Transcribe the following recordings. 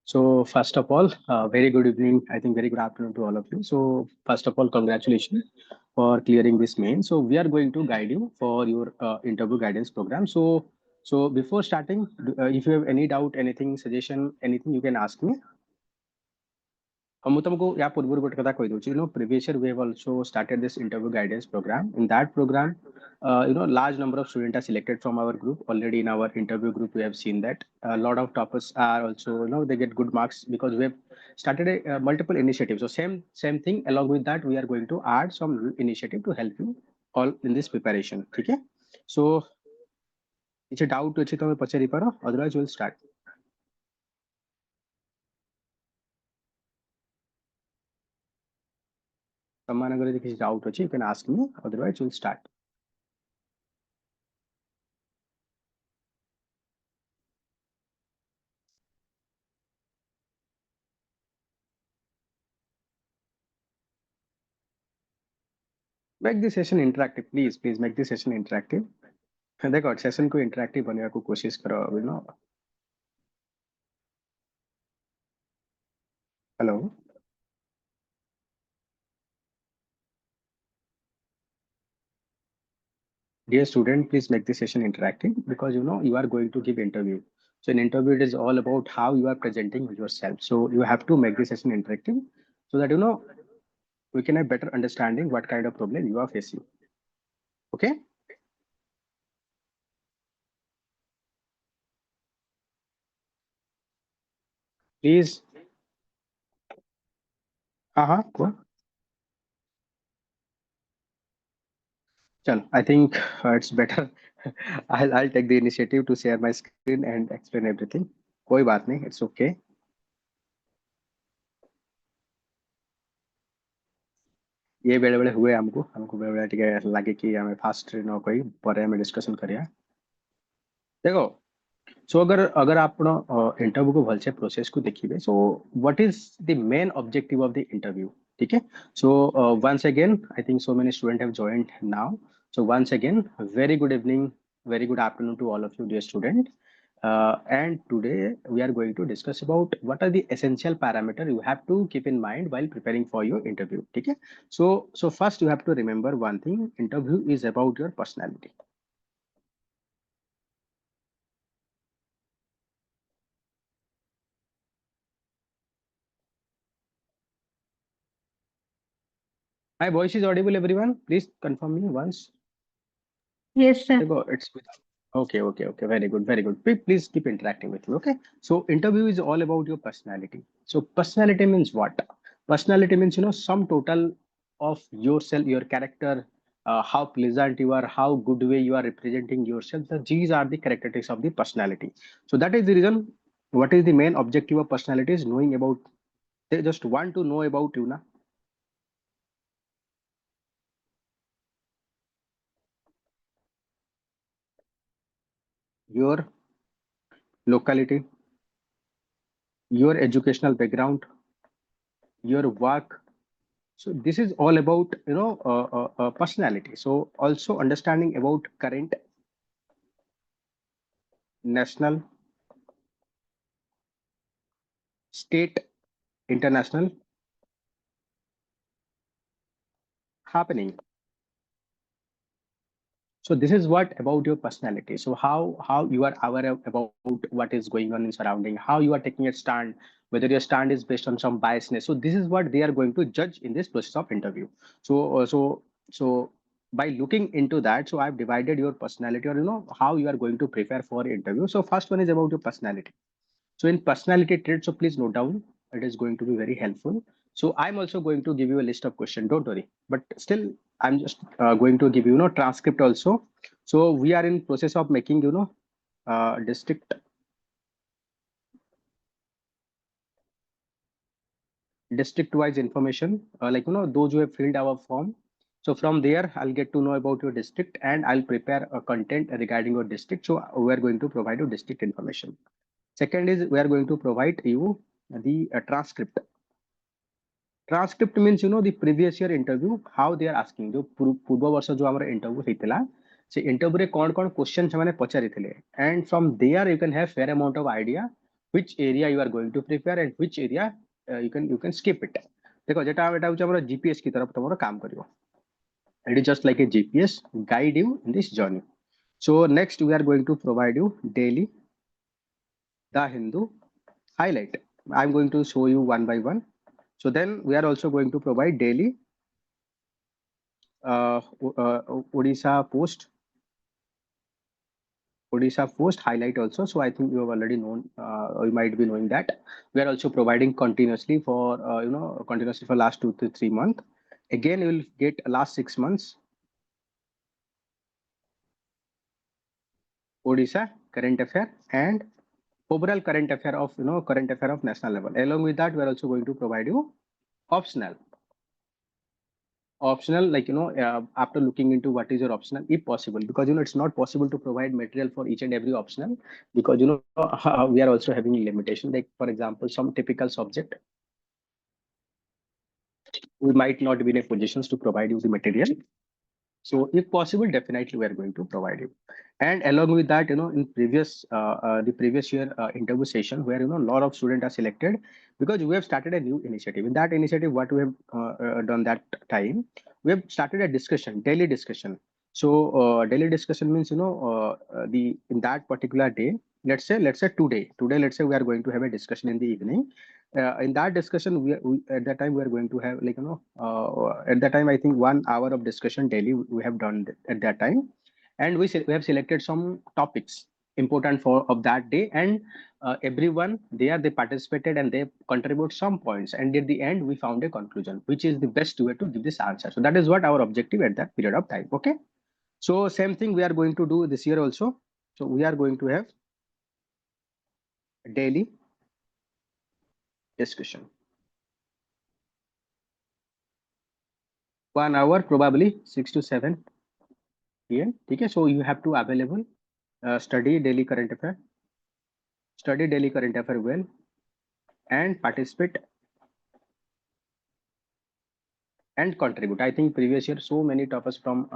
So first of all, very good evening. I think very good afternoon to all of you. So first of all, congratulations for clearing this main. So we are going to guide you for your interview guidance program. So before starting, if you have any doubt, anything, suggestion, anything, you can ask me. ମୁଁ ତମକୁ ୟା ପୂର୍ବରୁ ଗୋଟେ କଥା କହିଦଉଛି previous year we have also started this interview guidance program. In that program, large number of students are selected from our group. Already in our interview group, we have seen that a lot of toppers are also, they get good marks because we have started a multiple initiatives. So same thing. Along with that, we are going to add some initiative to help you all in this preparation. Okay. So କିଛି doubt ଅଛି ତମେ ପଚାରି ପାର, otherwise we'll start. ତମମାନଙ୍କର ଯଦି କିଛି doubt ଅଛି, you can ask me, otherwise we'll start. Make the session interactive, please make the session interactive. देखो session को इंटरेक्टिव बनने को कोशिश करो, hello dear student, please make the session interactive because you are going to give interview. So an interview, it is all about how you are presenting yourself. So you have to make the session interactive so that we can have better understanding what kind of problem you are facing. Okay. Please. Go. Chal, I think it's better. I'll take the initiative to share my screen and explain everything. कोई बात नहीं, it's okay. ये बेले बेले हुए हमको बेले बेले टिके लगे कि हमें फास्ट न कोई पर हमें डिस्कशन करिया. देखो, सो अगर आप इंटरव्यू को भलसे प्रोसेस को देखिए, so what is the main objective of the interview. ठीक है. So once again I think so many student have joined now. So once again very good evening, very good afternoon to all of you dear student. And today we are going to discuss about what are the essential parameters you have to keep in mind while preparing for your interview. Okay. So first you have to remember one thing: interview is about your personality. My voice is audible, everyone? Please confirm me once. Yes, sir. It's okay. Very good, very good. Please keep interacting with me. Okay. So interview is all about your personality. So personality means what? Personality means sum total of yourself, your character, how pleasant you are, how good way you are representing yourself. So these are the characteristics of the personality. So that is the reason. What is the main objective of personality is knowing about. They just want to know about you, na. Your locality, your educational background, your work. So this is all about personality. So also understanding about current, national, state, international happening. So this is what about your personality. So how you are aware about what is going on in surrounding, how you are taking a stand, whether your stand is based on some biasness. So this is what they are going to judge in this process of interview. So by looking into that, so I've divided your personality, or how you are going to prepare for interview. So first one is about your personality. So in personality traits, so please note down. It is going to be very helpful. So I'm also going to give you a list of questions. Don't worry. But still, I'm just going to give you, transcript also. So we are in process of making, district-wise information, like those who have filled our form. So from there, I'll get to know about your district and I'll prepare a content regarding your district. So we are going to provide you district information. Second is we are going to provide you the transcript. Transcript means the previous year interview, how they are asking. जो पूर्व वर्ष जो हमारा interview होइतिला, से interview रे कौन कौन question से मैंने पचारी थिले, and from there you can have fair amount of idea which area you are going to prepare and which area you can skip it. देखो जेटा एटा होची हमर जीपीएस की तरफ तमरो काम करियो. It is just like a GPS guide you in this journey. So next we are going to provide you daily the Hindu highlight. I'm going to show you one by one. So then we are also going to provide daily Odisha Post highlight also. So I think you have already known, you might be knowing that we are also providing continuously for continuously for last 2 to 3 months. Again, you will get last 6 months Odisha current affair and overall current affair of national level. Along with that, we are also going to provide you optional, like after looking into what is your optional, if possible, because it's not possible to provide material for each and every optional, because we are also having limitation. Like for example, some typical subject we might not be in a positions to provide you the material. So if possible, definitely we are going to provide you. And along with that, in the previous year interview session, where a lot of students are selected, because we have started a new initiative. In that initiative, what we have done that time, we have started a discussion, daily discussion. So daily discussion means the in that particular day, let's say today, let's say we are going to have a discussion in the evening. In that discussion, we at that time we are going to have at that time I think 1 hour of discussion daily we have done at that time, and we have selected some topics important for of that day, and everyone there they participated and they contribute some points, and at the end we found a conclusion which is the best way to give this answer. So that is what our objective at that period of time. Okay, so same thing we are going to do this year also. So we are going to have daily discussion, 1 hour, probably 6 to 7 p.m. Okay, so you have to available study daily current affair, well, and participate and contribute. I think previous year so many toppers from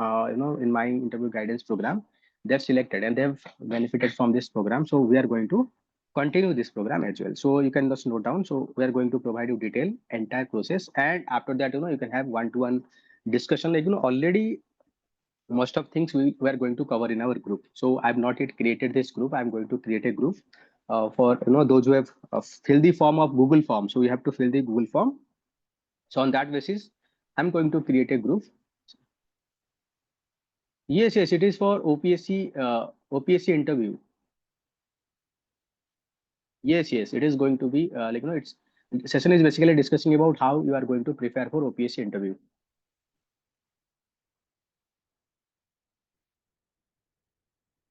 in my interview guidance program, they've selected and they've benefited from this program. So we are going to continue this program as well. So you can just note down. So we are going to provide you detail entire process, and after that you can have one-to-one discussion. Like already most of things we are going to cover in our group. So I've not yet created this group. I'm going to create a group for those who have filled the form of Google form. So you have to fill the Google form. So on that basis, I'm going to create a group. Yes, it is for OPSC interview. Yes, it is going to be it's session is basically discussing about how you are going to prepare for OPSC interview.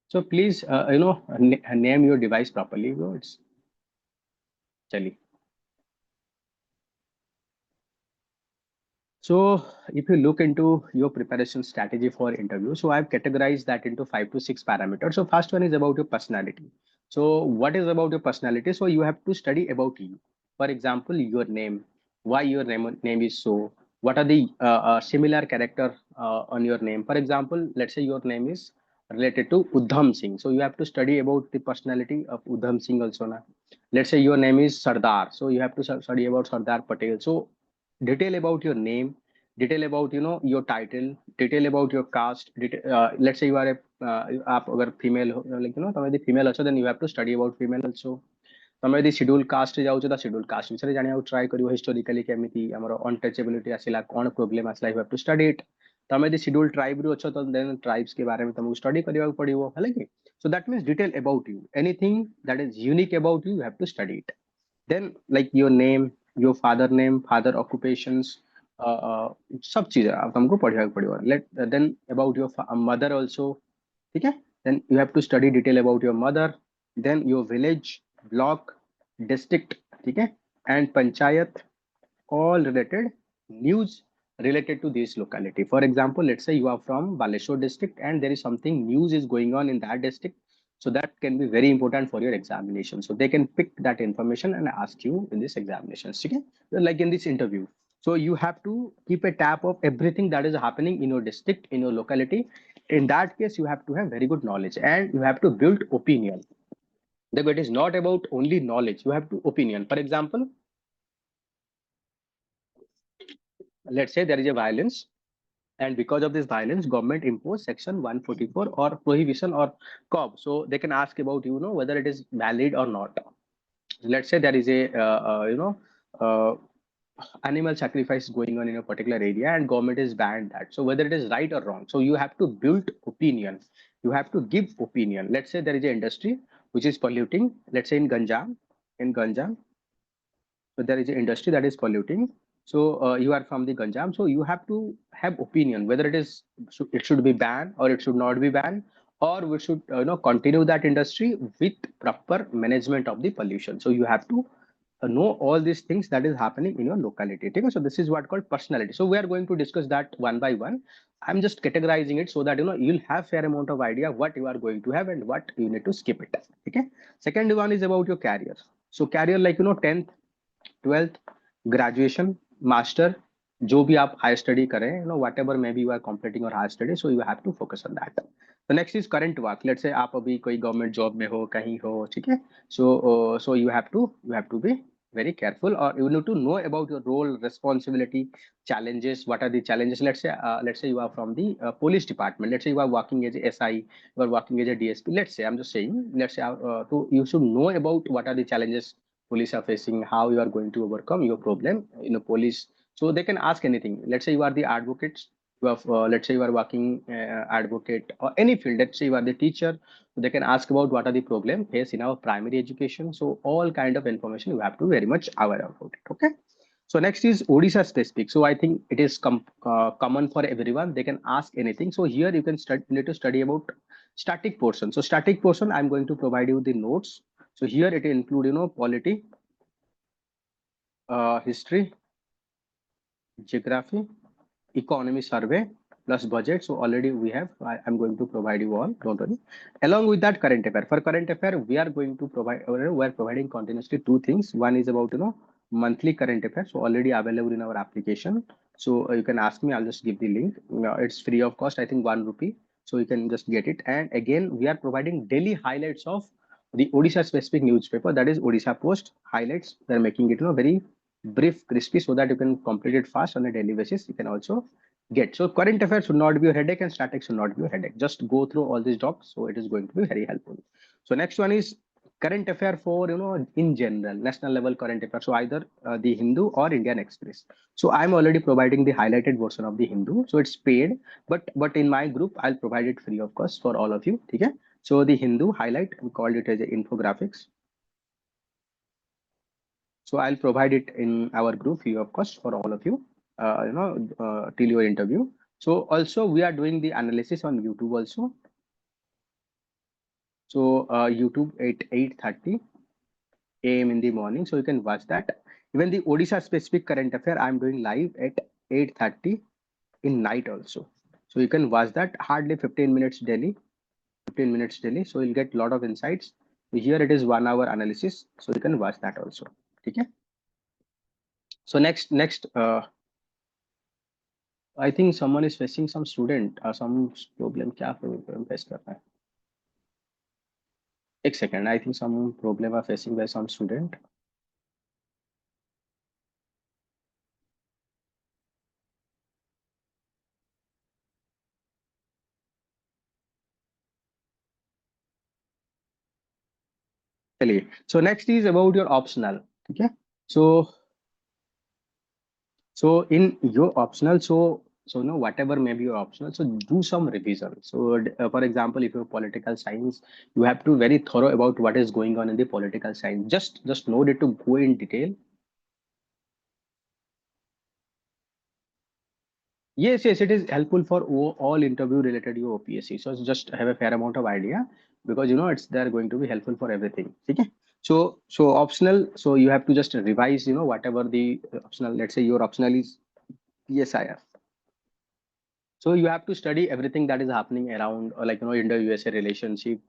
So please name your device properly. It's Chali. So if you look into your preparation strategy for interview, so I've categorized that into 5 to 6 parameters. So first one is about your personality. So what is about your personality? So you have to study about you. For example, your name, why your name is so, what are the similar character on your name. For example, let's say your name is related to Udham Singh. So you have to study about the personality of Udham Singh also. Na? Let's say your name is Sardar. So you have to study about Sardar Patel. So detail about your name, detail about your title, detail about your caste, let's say you are a आप अगर female like તમે ଯଦି female ଅଛ then you have to study about female also. તમે ଯଦି schedule caste ଯାଉଛ ତ schedule caste ବିଷୟରେ ଜାଣିବାକୁ try କରିବ, historically କେମିତି ଆମର untouchability ଆସିଲା, କ'ଣ problem ଆସିଲା, you have to study it. ତମେ ଯଦି schedule tribe ରୁ ଅଛ ତ then tribes के बारे में तुमको study କରିବାକୁ पड़िବ, ହେଲା କି? So that means detail about you, anything that is unique about you, you have to study it. Then like your name, your father name, father occupations, सब चीज तुमको पढ़िବାକୁ पड़िବ. Then about your mother also, ठीक है? Then you have to study detail about your mother, then your village, block, district, ठीक है? And panchayat, all related news related to this locality. For example, let's say you are from Baleshwar district and there is something news is going on in that district. So that can be very important for your examination. So they can pick that information and ask you in this examination, okay? Like in this interview. So you have to keep a tab of everything that is happening in your district, in your locality. In that case, you have to have very good knowledge and you have to build opinion. it is not about only knowledge. You have to opinion. For example, let's say there is a violence, and because of this violence, government imposed section 144 or prohibition or COB. So they can ask about, whether it is valid or not. Let's say there is a uh, animal sacrifice going on in a particular area and government is banned that. So whether it is right or wrong, so you have to build opinion. You have to give opinion. Let's say there is an industry which is polluting. Let's say in Ganjam, so there is an industry that is polluting. So you are from the Ganjam, so you have to have opinion whether it should be banned or it should not be banned, or we should continue that industry with proper management of the pollution. So you have to know all these things that is happening in your locality. Okay? So this is what called personality. So we are going to discuss that one by one. I'm just categorizing it so that you'll have fair amount of idea what you are going to have and what you need to skip it. Okay. Second one is about your career. So career, like 10th, 12th, graduation, master, जो भी आप higher study करें, whatever maybe you are completing your higher study, so you have to focus on that. The next is current work. Let's say आप अभी कोई government job में हो, कहीं हो, ठीक है? So you have to be very careful, or you need to know about your role, responsibility, challenges. What are the challenges? Let's say you are from the police department. Let's say you are working as a SI, you are working as a DSP. Let's say I'm just saying. So you should know about what are the challenges police are facing, how you are going to overcome your problem in a police. So they can ask anything. Let's say you are the advocate, you have let's say you are working advocate or any field. Let's say you are the teacher, so they can ask about what are the problem faced in our primary education. So all kind of information you have to very much aware about it. Okay. So next is Odisha specific. So I think it is common for everyone. They can ask anything. So here you can need to study about static portion. So static portion, I'm going to provide you the notes. So here it will include, polity, history, geography, economy survey, plus budget. So already we have, I'm going to provide you all, don't worry. Along with that, current affair. For current affair, we are going to provide, we are providing continuously two things. One is about, monthly current affairs. So already available in our application. So you can ask me, I'll just give the link. It's free of cost, I think 1 rupee. So you can just get it. And again, we are providing daily highlights of the Odisha specific newspaper, that is Odisha Post highlights. They're making it, very brief, crispy, so that you can complete it fast on a daily basis. You can also get. So current affairs should not be your headache and static should not be your headache. Just go through all these docs. So it is going to be very helpful. So next one is current affair for, in general, national level current affair. So either the Hindu or Indian Express. So I'm already providing the highlighted version of the Hindu. So it's paid, but in my group, I'll provide it free of cost for all of you. Okay. So the Hindu highlight, we called it as infographics. So I'll provide it in our group free of cost for all of you, till your interview. So also we are doing the analysis on YouTube also. So YouTube at 8:30 a.m. in the morning. So you can watch that. Even the Odisha specific current affair, I'm doing live at 8:30 in night also. So you can watch that, hardly 15 minutes daily. 15 minutes daily. So you'll get a lot of insights. Here it is 1 hour analysis. So you can watch that also. Okay. So next, I think someone is facing some student some problem. क्या problem face कर रहा है? एक second. I think some problem are facing by some student. So next is about your optional. Okay. So in your optional, so whatever may be your optional, so do some revision. So for example, if you're political science, you have to very thorough about what is going on in the political science. Just know it to go in detail. Yes, it is helpful for all interview related to OPSC. So just have a fair amount of idea, because they're going to be helpful for everything. Okay. So optional. So you have to just revise, whatever the optional. Let's say your optional is PSIF. So you have to study everything that is happening around, like Indo-USA relationship,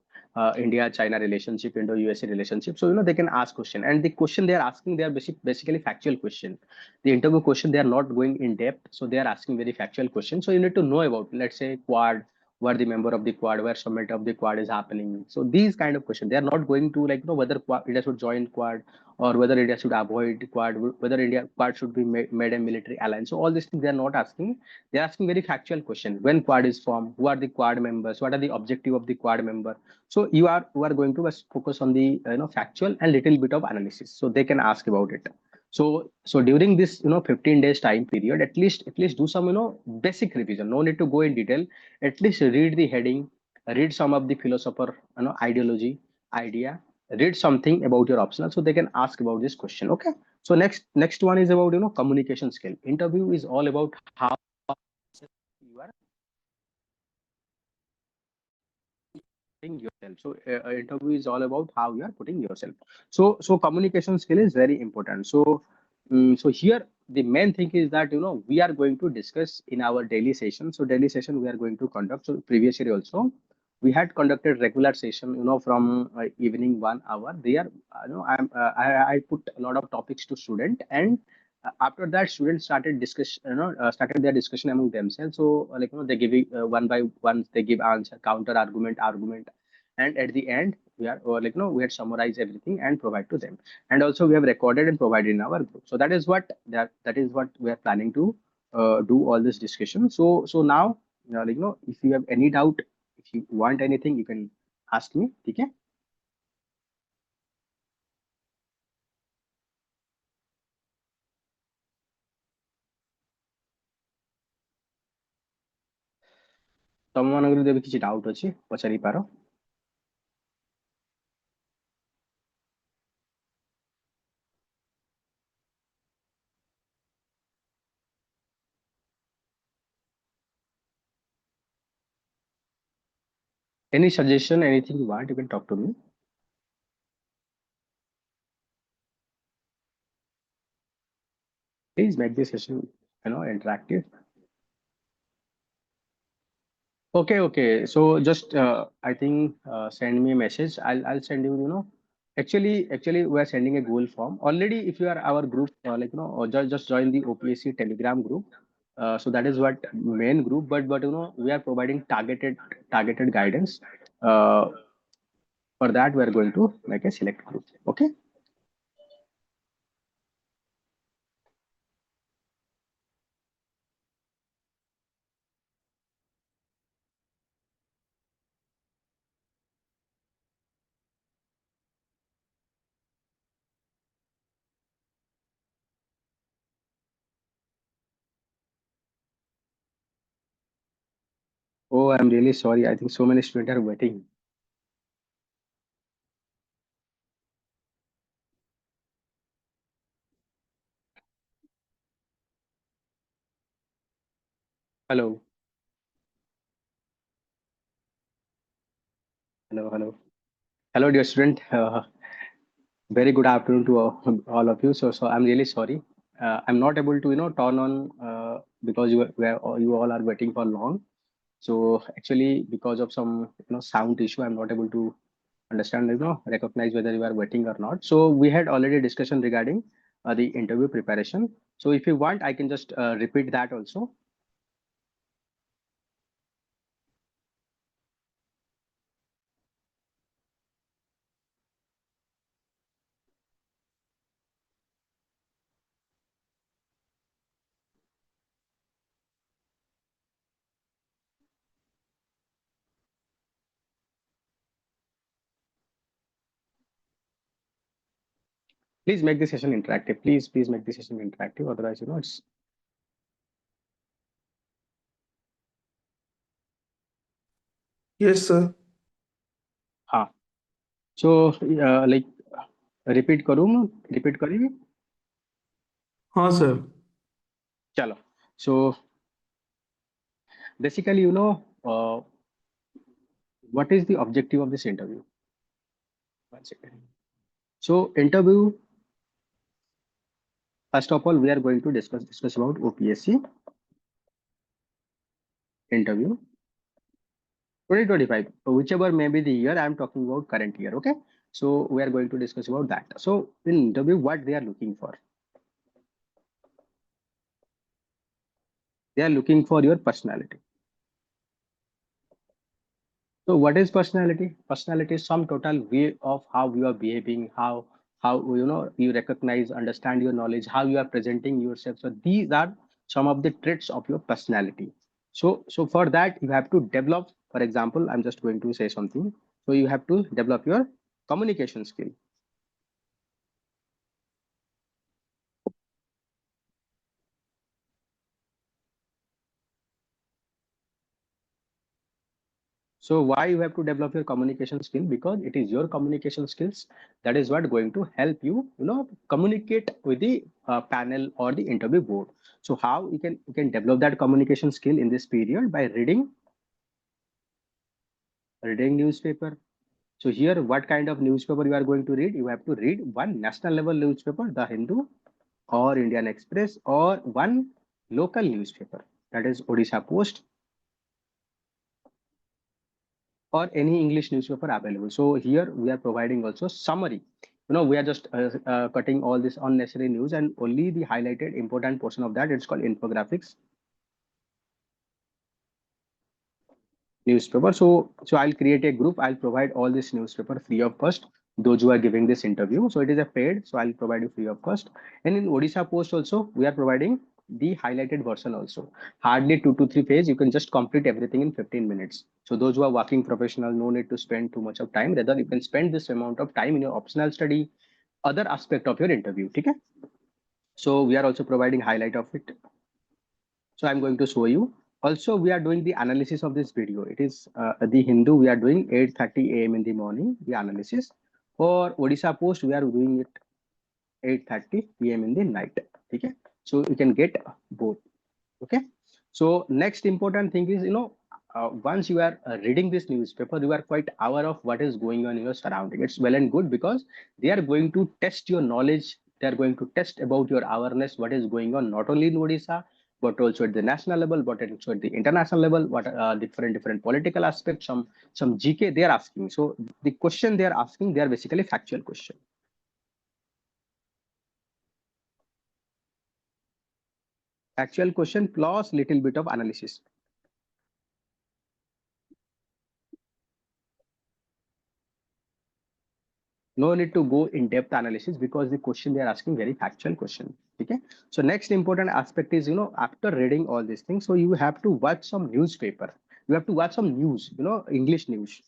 India-China relationship, Indo-USA relationship. So they can ask question, and the question they are asking, they are basically factual question. The interview question, they are not going in depth, so they are asking very factual question. So you need to know about, let's say, Quad, who are the member of the quad, where summit of the quad is happening. So these kind of questions, they are not going to like, whether India should join quad or whether India should avoid quad, whether India quad should be made a military alliance. So all these things they are not asking. They are asking very factual question. When quad is formed, who are the quad members, what are the objective of the quad member. So you are going to focus on the factual and little bit of analysis. So they can ask about it. So during this 15 days time period, at least do some basic revision. No need to go in detail. At least read the heading, read some of the philosopher ideology, idea, read something about your optional, so they can ask about this question. Okay. So next one is about communication skill. Interview is all about how you are putting yourself. So interview is all about how you are putting yourself. So communication skill is very important. So here the main thing is that we are going to discuss in our daily session. So daily session we are going to conduct. So previous year also we had conducted regular session from evening 1 hour. There I put a lot of topics to student, and after that students started discuss started their discussion among themselves. So like they give it, one by one, they give answer, counter argument, and at the end we are we had summarized everything and provide to them. And also we have recorded and provided in our group. So that is what we are planning to do all this discussion. So now if you have any doubt, if you want anything, you can ask me. Okay. ତମମାନଙ୍କର ଯଦି କିଛି doubt ଅଛି ପଚାରି ପାର। Any suggestion, anything you want, you can talk to me. Please make this session interactive. Okay. So just I think send me a message. I'll send you. Actually, we are sending a Google form already. If you are our group, or just join the OPSC Telegram group. So that is what main group. But we are providing targeted guidance. For that, we are going to make a select group. Okay. Oh, I'm really sorry. I think so many students are waiting. Hello. Hello, dear student. Very good afternoon to all of you. So I'm really sorry. I'm not able to turn on because you all are waiting for long. So actually, because of some sound issue, I'm not able to understand recognize whether you are waiting or not. So we had already discussion regarding the interview preparation. So if you want, I can just repeat that also. Please make the session interactive. Please make the session interactive. Otherwise, it's Yes, sir. हाँ. So like repeat करूँ repeat करेंगे. हाँ sir. चलो. So basically, what is the objective of this interview? One second. So interview, first of all, we are going to discuss about OPSC interview 2025, whichever may be the year. I'm talking about current year. Okay. So we are going to discuss about that. So in interview, what they are looking for? They are looking for your personality. So what is personality? Personality is some total way of how you are behaving, how you recognize, understand your knowledge, how you are presenting yourself. So these are some of the traits of your personality. So for that you have to develop. For example, I'm just going to say something. So you have to develop your communication skill. So why you have to develop your communication skill? Because it is your communication skills that is what going to help you, communicate with the panel or the interview board. So how you can develop that communication skill in this period by reading newspaper. So here, what kind of newspaper you are going to read? You have to read one national level newspaper, The Hindu or Indian Express, or one local newspaper, that is Odisha Post, or any English newspaper available. So here we are providing also summary. We are just cutting all this unnecessary news and only the highlighted important portion of that. It's called infographics newspaper. So I'll create a group. I'll provide all this newspaper free of cost. Those who are giving this interview. So it is a paid. So I'll provide you free of cost. And in Odisha Post also, we are providing the highlighted version also. Hardly 2 to 3 pages. You can just complete everything in 15 minutes. So those who are working professional, no need to spend too much of time. Rather, you can spend this amount of time in your optional study, other aspect of your interview. Okay. So we are also providing highlight of it. So I'm going to show you. Also, we are doing the analysis of this video. It is the Hindu. We are doing 8:30 a.m. in the morning, the analysis. For Odisha Post, we are doing it 8:30 p.m. in the night. Okay. So you can get both. Okay. So next important thing is, once you are reading this newspaper, you are quite aware of what is going on in your surrounding. It's well and good because they are going to test your knowledge. They are going to test about your awareness, what is going on, not only in Odisha, but also at the national level, but also at the international level, what different political aspects, some GK they are asking. So the question they are asking, they are basically factual question. Actual question plus little bit of analysis. No need to go in depth analysis because the question they are asking very factual question. Okay. So next important aspect is, after reading all these things, so you have to watch some newspaper. You have to watch some news, English news.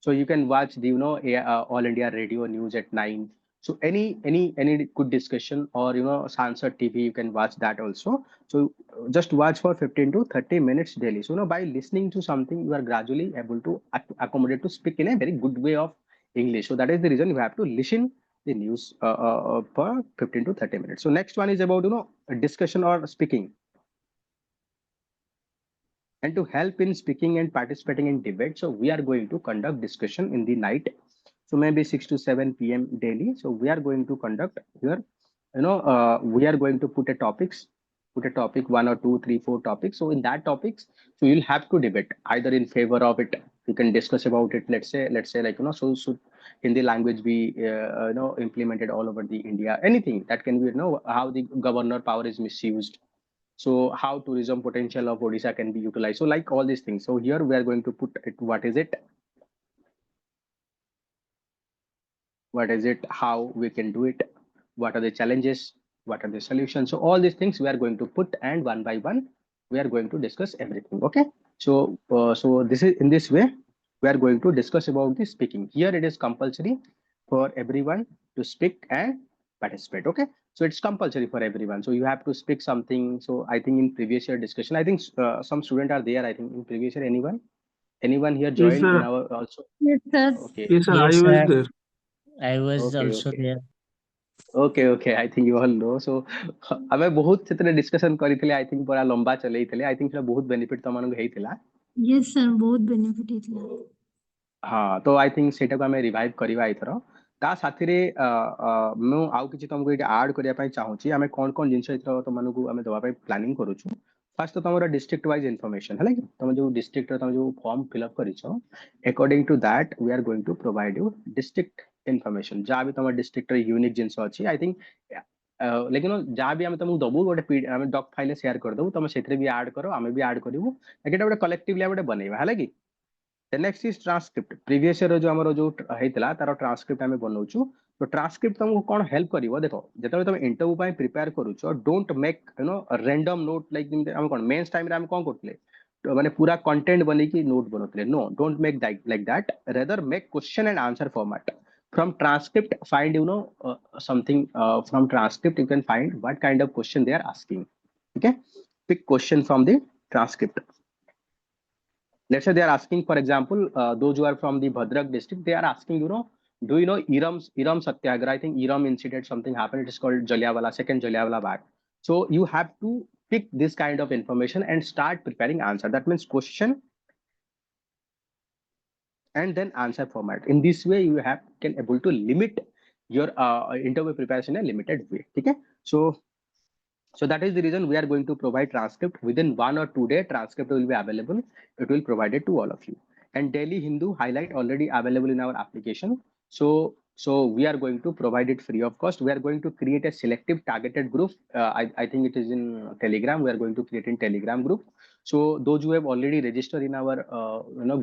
So you can watch the All India Radio News at 9. So any good discussion or Sansad TV, you can watch that also. So just watch for 15 to 30 minutes daily. So by listening to something, you are gradually able to accommodate to speak in a very good way of English. So that is the reason you have to listen the news for 15 to 30 minutes. So next one is about discussion or speaking. And to help in speaking and participating in debate, so we are going to conduct discussion in the night. So maybe 6 to 7 p.m. daily. So we are going to conduct here, we are going to put a topic, 1 or 2, 3, 4 topics. So in that topics, so you'll have to debate either in favor of it. You can discuss about it. Let's say like, so Hindi language be, implemented all over the India. Anything that can be, how the governor power is misused. So how tourism potential of Odisha can be utilized. So like all these things. So here we are going to put it, what is it? What is it? How we can do it? What are the challenges? What are the solutions? So all these things we are going to put, and one by one, we are going to discuss everything. Okay. So this is in this way, we are going to discuss about the speaking. Here it is compulsory for everyone to speak and participate. Okay. So it's compulsory for everyone. So you have to speak something. So I think in previous year discussion, I think some students are there. I think in previous year, anyone here Yes, joined in sir. our also? Yes, sir. Okay. Yes, sir. I Yes, was sir. there. I was Okay. also Okay. there. Okay okay I think you all know so ଆମେ ବହୁତ ସେଥିରେ discussion କରିଥିଲେ I think ପୁରା ଲମ୍ବା ଚଲେଇଥିଲେ I think ସେଟା ବହୁତ benefit ତମମାନଙ୍କୁ ହେଇଥିଲା Yes, sir. ବହୁତ benefit ହେଇଥିଲା। ହଁ ତ ଆଇ ଥିଙ୍କ ସେଇଟାକୁ ଆମେ ରିଭାଇଭ କରିବା ଏଇଥର ତା ସାଥିରେ ମୁଁ ଆଉ କିଛି ତମକୁ ଏଇଠି ଆଡ କରିବା ପାଇଁ ଚାହୁଁଛି ଆମେ କଣ କଣ ଜିନିଷ ଏଇଥର ତମମାନଙ୍କୁ ଆମେ ଦେବା ପାଇଁ ପ୍ଲାନିଂ କରୁଛୁ ଫାର୍ଷ୍ଟ ତ ତମର ଡିଷ୍ଟ୍ରିକ୍ଟ ୱାଇଜ ଇନଫର୍ମେସନ ହେଲା କି ତମେ ଯୋଉ ଡିଷ୍ଟ୍ରିକ୍ଟର ତମେ ଯୋଉ ଫର୍ମ ଫିଲ୍ଅପ୍ କରିଛ according to that we are going to provide you district information ଯାହା ବି ତମ ଡିଷ୍ଟ୍ରିକ୍ଟର ୟୁନିକ୍ ଜିନିଷ ଅଛି ଆଇ ଥିଙ୍କ लेकिन जहाँ भी आम तुमको दबू गोटे आम डॉक फाइल शेयर करदेबू तुम से भी ऐड कर आम भी ऐड करूँ गोटे कलेक्टिवली गोटे बनइबा है कि next is transcript previous year जो आमर जो होता तार ट्रांसक्रिप्ट आम बनाऊँ तो ट्रांसक्रिप्ट तुमको कौन हेल्प कर देख जो तुम इंटरव्यू प्रिपेयर करुच don't make random note like आम कौन मेन्स टाइम आम कौन करते माने पूरा कंटेंट बनेकी नोट बनौते no don't make like that rather make question and answer format from transcript find something from transcript you can find what kind of question they are asking okay pick question from the transcript let's say they are asking for example those who are from the Bhadrak district they are asking do you know Iram Satyagraha I think Iram incident something happened it is called Jallianwala second Jallianwala Bagh so you have to pick this kind of information and start preparing answer that means question and then answer format in this way you have can able to limit your interview preparation in a limited way okay so that is the reason we are going to provide transcript within 1 or 2 day transcript will be available it will provided to all of you and Delhi Hindu highlight already available in our application so we are going to provide it free of cost we are going to create a selective targeted group I think it is in Telegram we are going to create in Telegram group so those who have already registered in our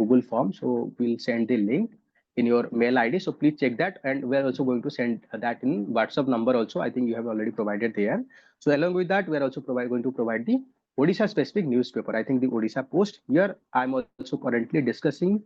Google form so we'll send the link in your mail ID so please check that and we are also going to send that in WhatsApp number also I think you have already provided there so along with that we are also going to provide the Odisha specific newspaper I think the Odisha Post here I'm also currently discussing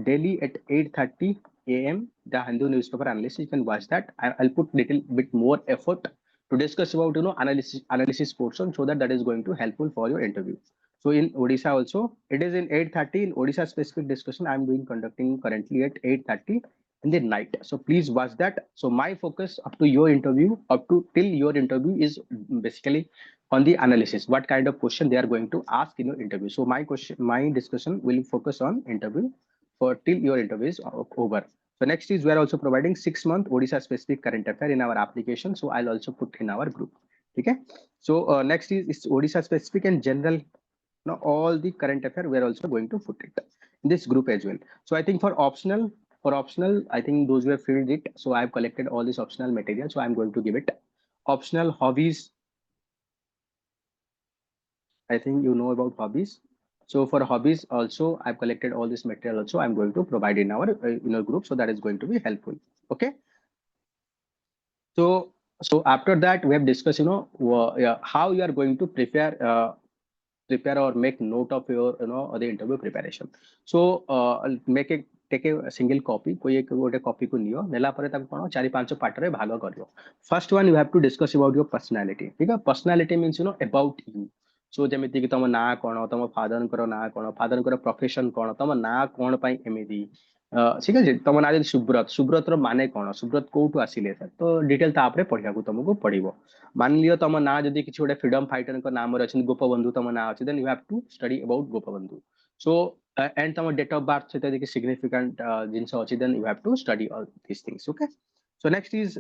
daily at 8:30 a.m. the Hindu newspaper analysis you can watch that I'll put little bit more effort to discuss about analysis portion so that is going to helpful for your interview so in Odisha also it is in 8:30 in Odisha specific discussion I'm doing conducting currently at 8:30 in the night so please watch that so my focus up to your interview up to till your interview is basically on the analysis what kind of question they are going to ask in your interview so my discussion will focus on interview for till your interview is over so next is we are also providing 6 month Odisha specific current affair in our application so I'll also put in our group okay so next is Odisha specific and general now all the current affair we are also going to put it in this group as well so I think for optional I think those who have filled it so I have collected all this optional material so I'm going to give it optional hobbies I think you know about hobbies so for hobbies also I've collected all this material also I'm going to provide in our group so that is going to be helpful okay so after that we have discussed yeah, how you are going to prepare or make note of your the interview preparation so make a take a single copy कोई एक गोटे copy को neo नेला परे ताको कोन 4-5 part रे भाग करियो first one you have to discuss about your personality ठीक है personality means about you so जेमिति कि तुम ना कोन तुम फादर को ना कोन फादर को प्रोफेशन कोन तुम ना कोन पई एमिति ठीक है तुम ना जदि सुब्रत रो माने कोन सुब्रत कोठु आसिले तो डिटेल तापरे पढिया को तुमको पढिबो मान लियो तुम ना जदि किछि गोटे फ्रीडम फाइटर को नाम अछि गोपबंधु तुम ना अछि then you have to study about Gopabandhu so and some date of birth so significant jinsa achi then you have to study all these things okay so next is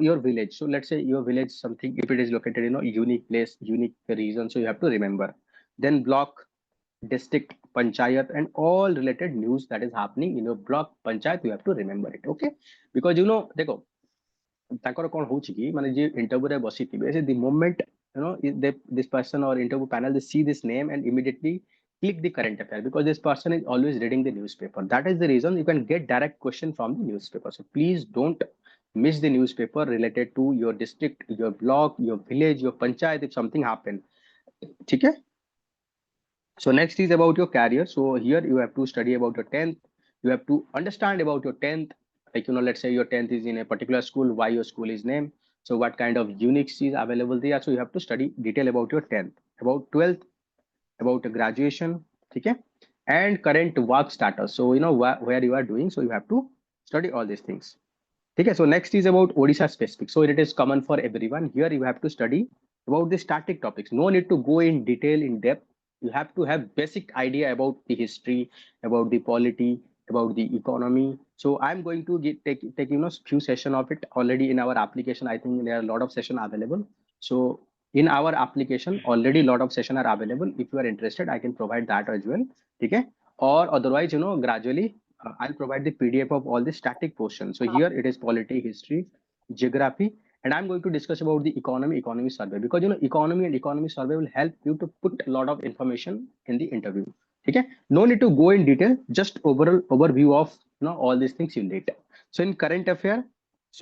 your village so let's say your village something if it is located unique place unique region so you have to remember then block district panchayat and all related news that is happening in your block panchayat you have to remember it okay because देखो ताकर कोन होची कि माने जे interview रे बसिथिबे से the moment this person or interview panel they see this name and immediately click the current affair because this person is always reading the newspaper that is the reason you can get direct question from the newspaper so please don't miss the newspaper related to your district your block your village your panchayat if something happen okay so next is about your career so here you have to study about your 10th you have to understand about your 10th like let's say your 10th is in a particular school why your school is named so what kind of uniques is available there so you have to study detail about your 10th about 12th about graduation okay and current work status so where you are doing so you have to study all these things okay so next is about Odisha specific so it is common for everyone here you have to study about the static topics no need to go in detail in depth you have to have basic idea about the history about the polity about the economy so I'm going to take few session of it already in our application I think there are a lot of session available so in our application already lot of session are available if you are interested I can provide that as well okay or otherwise gradually I'll provide the PDF of all the static portions so here it is polity history geography and I'm going to discuss about the economy survey, because economy and economy survey will help you to put a lot of information in the interview. Okay, no need to go in detail, just overall overview of all these things you need. So in current affair,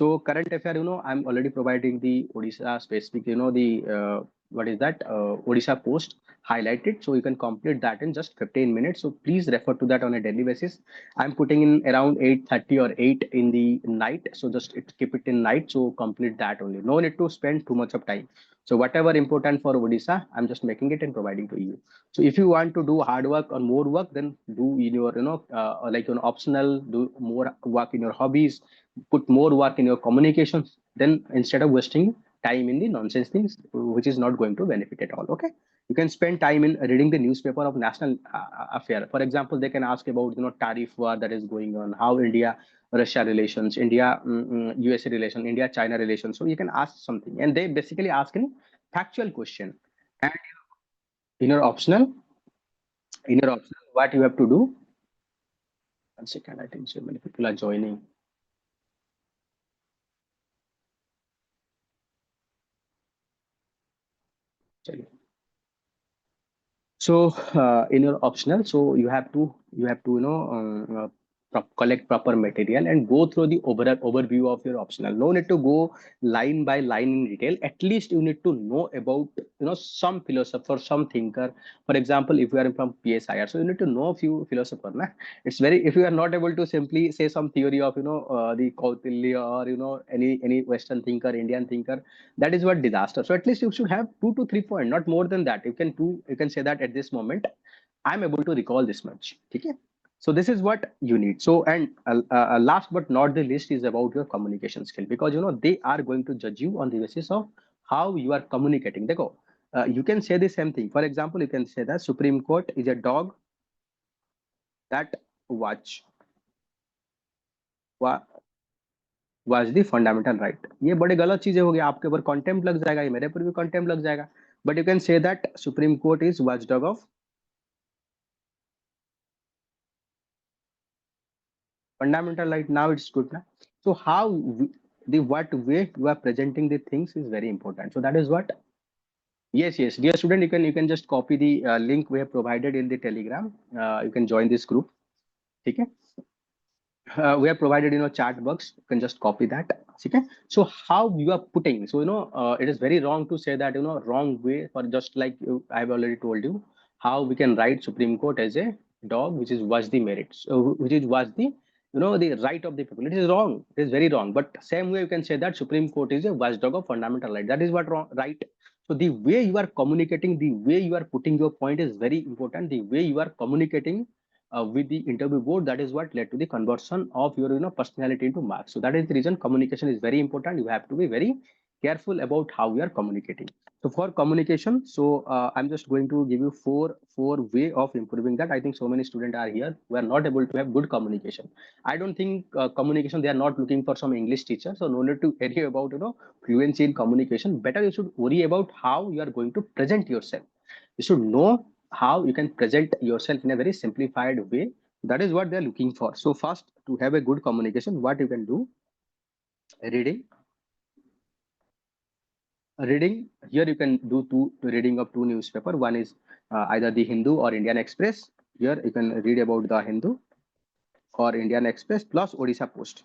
I'm already providing the Odisha specific, the what is that, Odisha post highlighted, so you can complete that in just 15 minutes. So please refer to that on a daily basis. I'm putting in around 8:30 or 8 in the night, so just keep it in night, so complete that only. No need to spend too much of time. So whatever important for Odisha, I'm just making it and providing to you. So if you want to do hard work or more work, then do in your like optional, do more work in your hobbies, put more work in your communications, then instead of wasting time in the nonsense things which is not going to benefit at all. Okay, you can spend time in reading the newspaper of national affair. For example, they can ask about tariff war that is going on, how India Russia relations, India USA relation, India China relations. So you can ask something, and they basically ask a factual question. And in your optional, what you have to do. One second, I think so many people are joining. So in your optional, so you have to collect proper material and go through the overview of your optional. No need to go line by line in detail. At least you need to know about some philosopher, some thinker. For example, if you are from PSIR, so you need to know a few philosopher. Na? It's very, if you are not able to simply say some theory of the Kautilya or any Western thinker, Indian thinker, that is what disaster. So at least you should have 2 to 3 points, not more than that. You can say that at this moment I'm able to recall this much. Okay, so this is what you need. So, and last but not the least is about your communication skill, because they are going to judge you on the basis of how you are communicating. They go, you can say the same thing. For example, you can say that Supreme Court is a dog that watch was the fundamental right. ये बड़े गलत चीजें हो गई, आपके ऊपर contempt लग जाएगा, ये मेरे ऊपर भी कंटेम्प्ट लग जाएगा. But you can say that Supreme Court is watchdog of fundamental right. Now it's good. Na? So how the what way you are presenting the things is very important. So that is what. Yes, dear student, you can just copy the link we have provided in the Telegram. You can join this group. Okay. We have provided chat box, you can just copy that. Okay, so how you are putting, so it is very wrong to say that wrong way, for just like I have already told you how we can write Supreme Court as a dog which is was the merits, which is was the the right of the people. It is wrong, it is very wrong. But same way you can say that Supreme Court is a watchdog of fundamental right. That is what wrong, right? So the way you are communicating, the way you are putting your point is very important. The way you are communicating with the interview board, that is what led to the conversion of your personality into marks. So that is the reason communication is very important. You have to be very careful about how you are communicating. So for communication, so I'm just going to give you four way of improving that. I think so many students are here who are not able to have good communication. I don't think communication, they are not looking for some English teacher, so no need to worry about fluency in communication. Better you should worry about how you are going to present yourself. You should know how you can present yourself in a very simplified way. That is what they're looking for. So first, to have a good communication, what you can do, reading. Here you can do two reading of two newspaper. One is either the Hindu or Indian Express. Here you can read about the Hindu or Indian Express plus Odisha Post.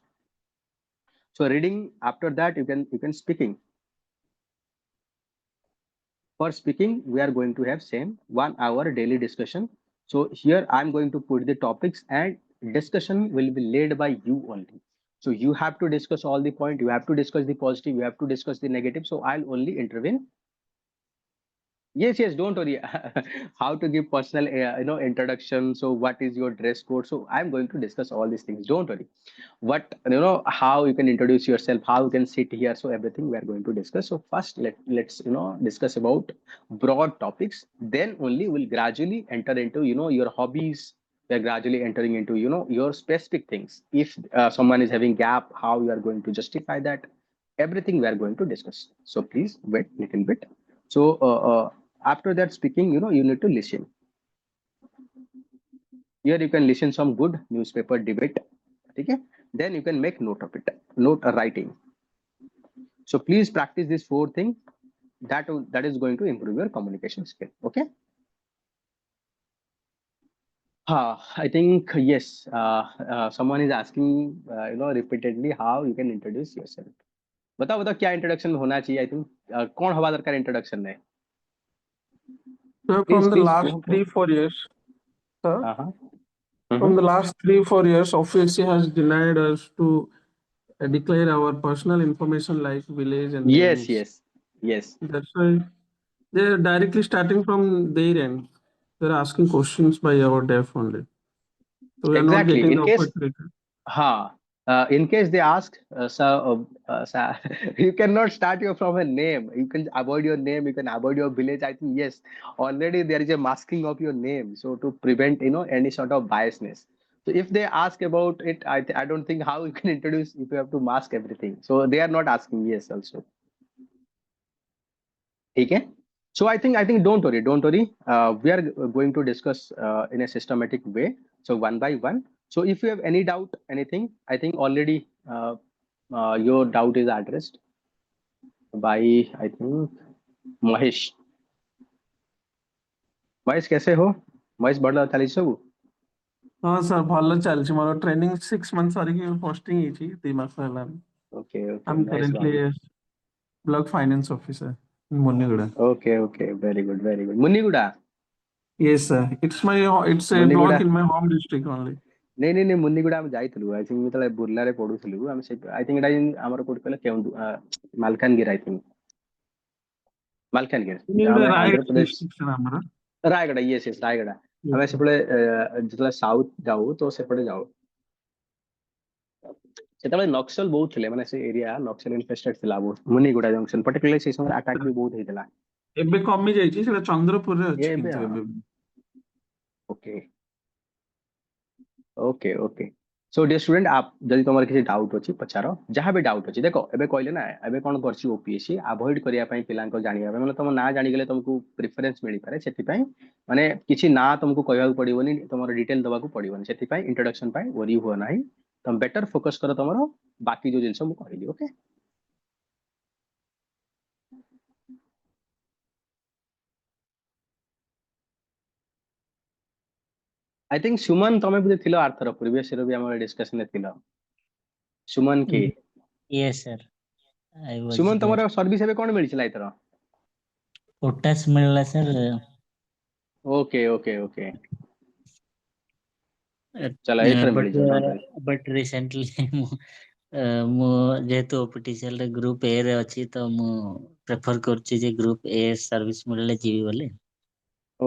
So reading, after that you can speaking. For speaking, we are going to have same 1 hour daily discussion. So here I'm going to put the topics, and discussion will be led by you only. So you have to discuss all the point. You have to discuss the positive. You have to discuss the negative. So I'll only intervene. Yes, don't worry. How to give personal, introduction. So what is your dress code? So I'm going to discuss all these things. Don't worry. What how you can introduce yourself, how you can sit here. So everything we are going to discuss. So first, let's discuss about broad topics. Then only we'll gradually enter into your hobbies. We are gradually entering into your specific things. If someone is having gap, how you are going to justify that. Everything we are going to discuss. So please wait a little bit. So after that speaking, you need to listen. Here you can listen some good newspaper debate. Okay, then you can make note of it, note writing. So please practice these 4 things. That is going to improve your communication skill. Okay. I think yes. Someone is asking, repeatedly how you can introduce yourself. बताओ बताओ क्या introduction होना चाहिए? I think कौन हवा दरकार introduction में? So please from the please last कहो 3-4 years, sir, हाँ from the last 3-4 years, OPSC has denied us to declare our personal information like village and yes names. yes That's why they're directly starting from their end. They're asking questions by our deaf only. So we are not exactly. getting In the case opportunity. in case they ask, sir, sir, you cannot start your from a name. You can avoid your name. You can avoid your village. I think yes, already there is a masking of your name, so to prevent any sort of biasness. So if they ask about it, I don't think how you can introduce if you have to mask everything. So they are not asking. Yes, also. Okay. So I think don't worry. We are going to discuss in a systematic way. So one by one. So if you have any doubt, anything, I think already your doubt is addressed by, I think, Mahesh. Mahesh कैसे हो? महेश बड़ा चाली सब? हाँ sir ଭଲ ଚାଲିଛି ମୋର training 6 months ସରିକି ପୋଷ୍ଟିଂ ହେଇଛି 2 ମାସ ହେଲାଣି। Okay, I'm nice currently one. a block finance officer in Muniguda. Okay, very good, very good. Munniguda. Yes sir, it's a Munniguda. block in my home district only. नहीं मुन्नीगुड़ा आम जाइलु। I think जेतले बुर्लारे पढुथलु आम से I think एटा हमर code कहले केउंदु Malkangiri. I think Malkangiri Muniguda आम आंध्र रायगढ़ प्रदेश district sir ଆମର। Rayagada. Yes Rayagada. Yes, आम sir. सेपटे जेतले साउथ जाऊ तो सेपटे जाऊ सेतले नक्सल बहुत थिले माने से एरिया नक्सल इन्फेस्टेड थिला बहुत मुन्नीगुड़ा जंक्शन पर्टिकुलरली से समय अटैक भी बहुत हेतला। ଏବେ କମି ଯାଇଛି ସେଟା ଚନ୍ଦ୍ରପୁରରେ ଅଛି ये बे କିନ୍ତୁ ଏବେ okay okay. So dear student, आप जदि तुम किसी डाउट अच्छी पचार जहाँ भी डाउट अच्छी। देखो एबे कहले ना एबे कौन कर ओपीएससी अवॉइड करने जाना मैंने तुम ना जानीगले तुमको प्रिफरेन्स मिल पारे से माने किसी ना तुमको कहवाक पड़ोनी तुम डिटेल देवाक पड़ोनी से इंट्रोडक्शन वरी हुआ ना तुम बेटर फोकस कर तुम बाकी जो जिन मुझे कहली। ओके आई थिंक सुमन तुम्हें बोधे थिलो आर्थर प्रीवियस ईयर भी हम डिस्कशन में थिलो। सुमन के Yes, sir. I was Suman there. तुम सर्विस एबे कौन मिलला एथर? पोटास मिलला सर। ओके चलो एथर मिल जाओ डोंट वरी। बट रिसेंटली मु जेहेतु ओपीटीसीएल रे ग्रुप ए रे अछि तो मु प्रेफर करछि जे ग्रुप ए सर्विस मिलले जीवी बोले।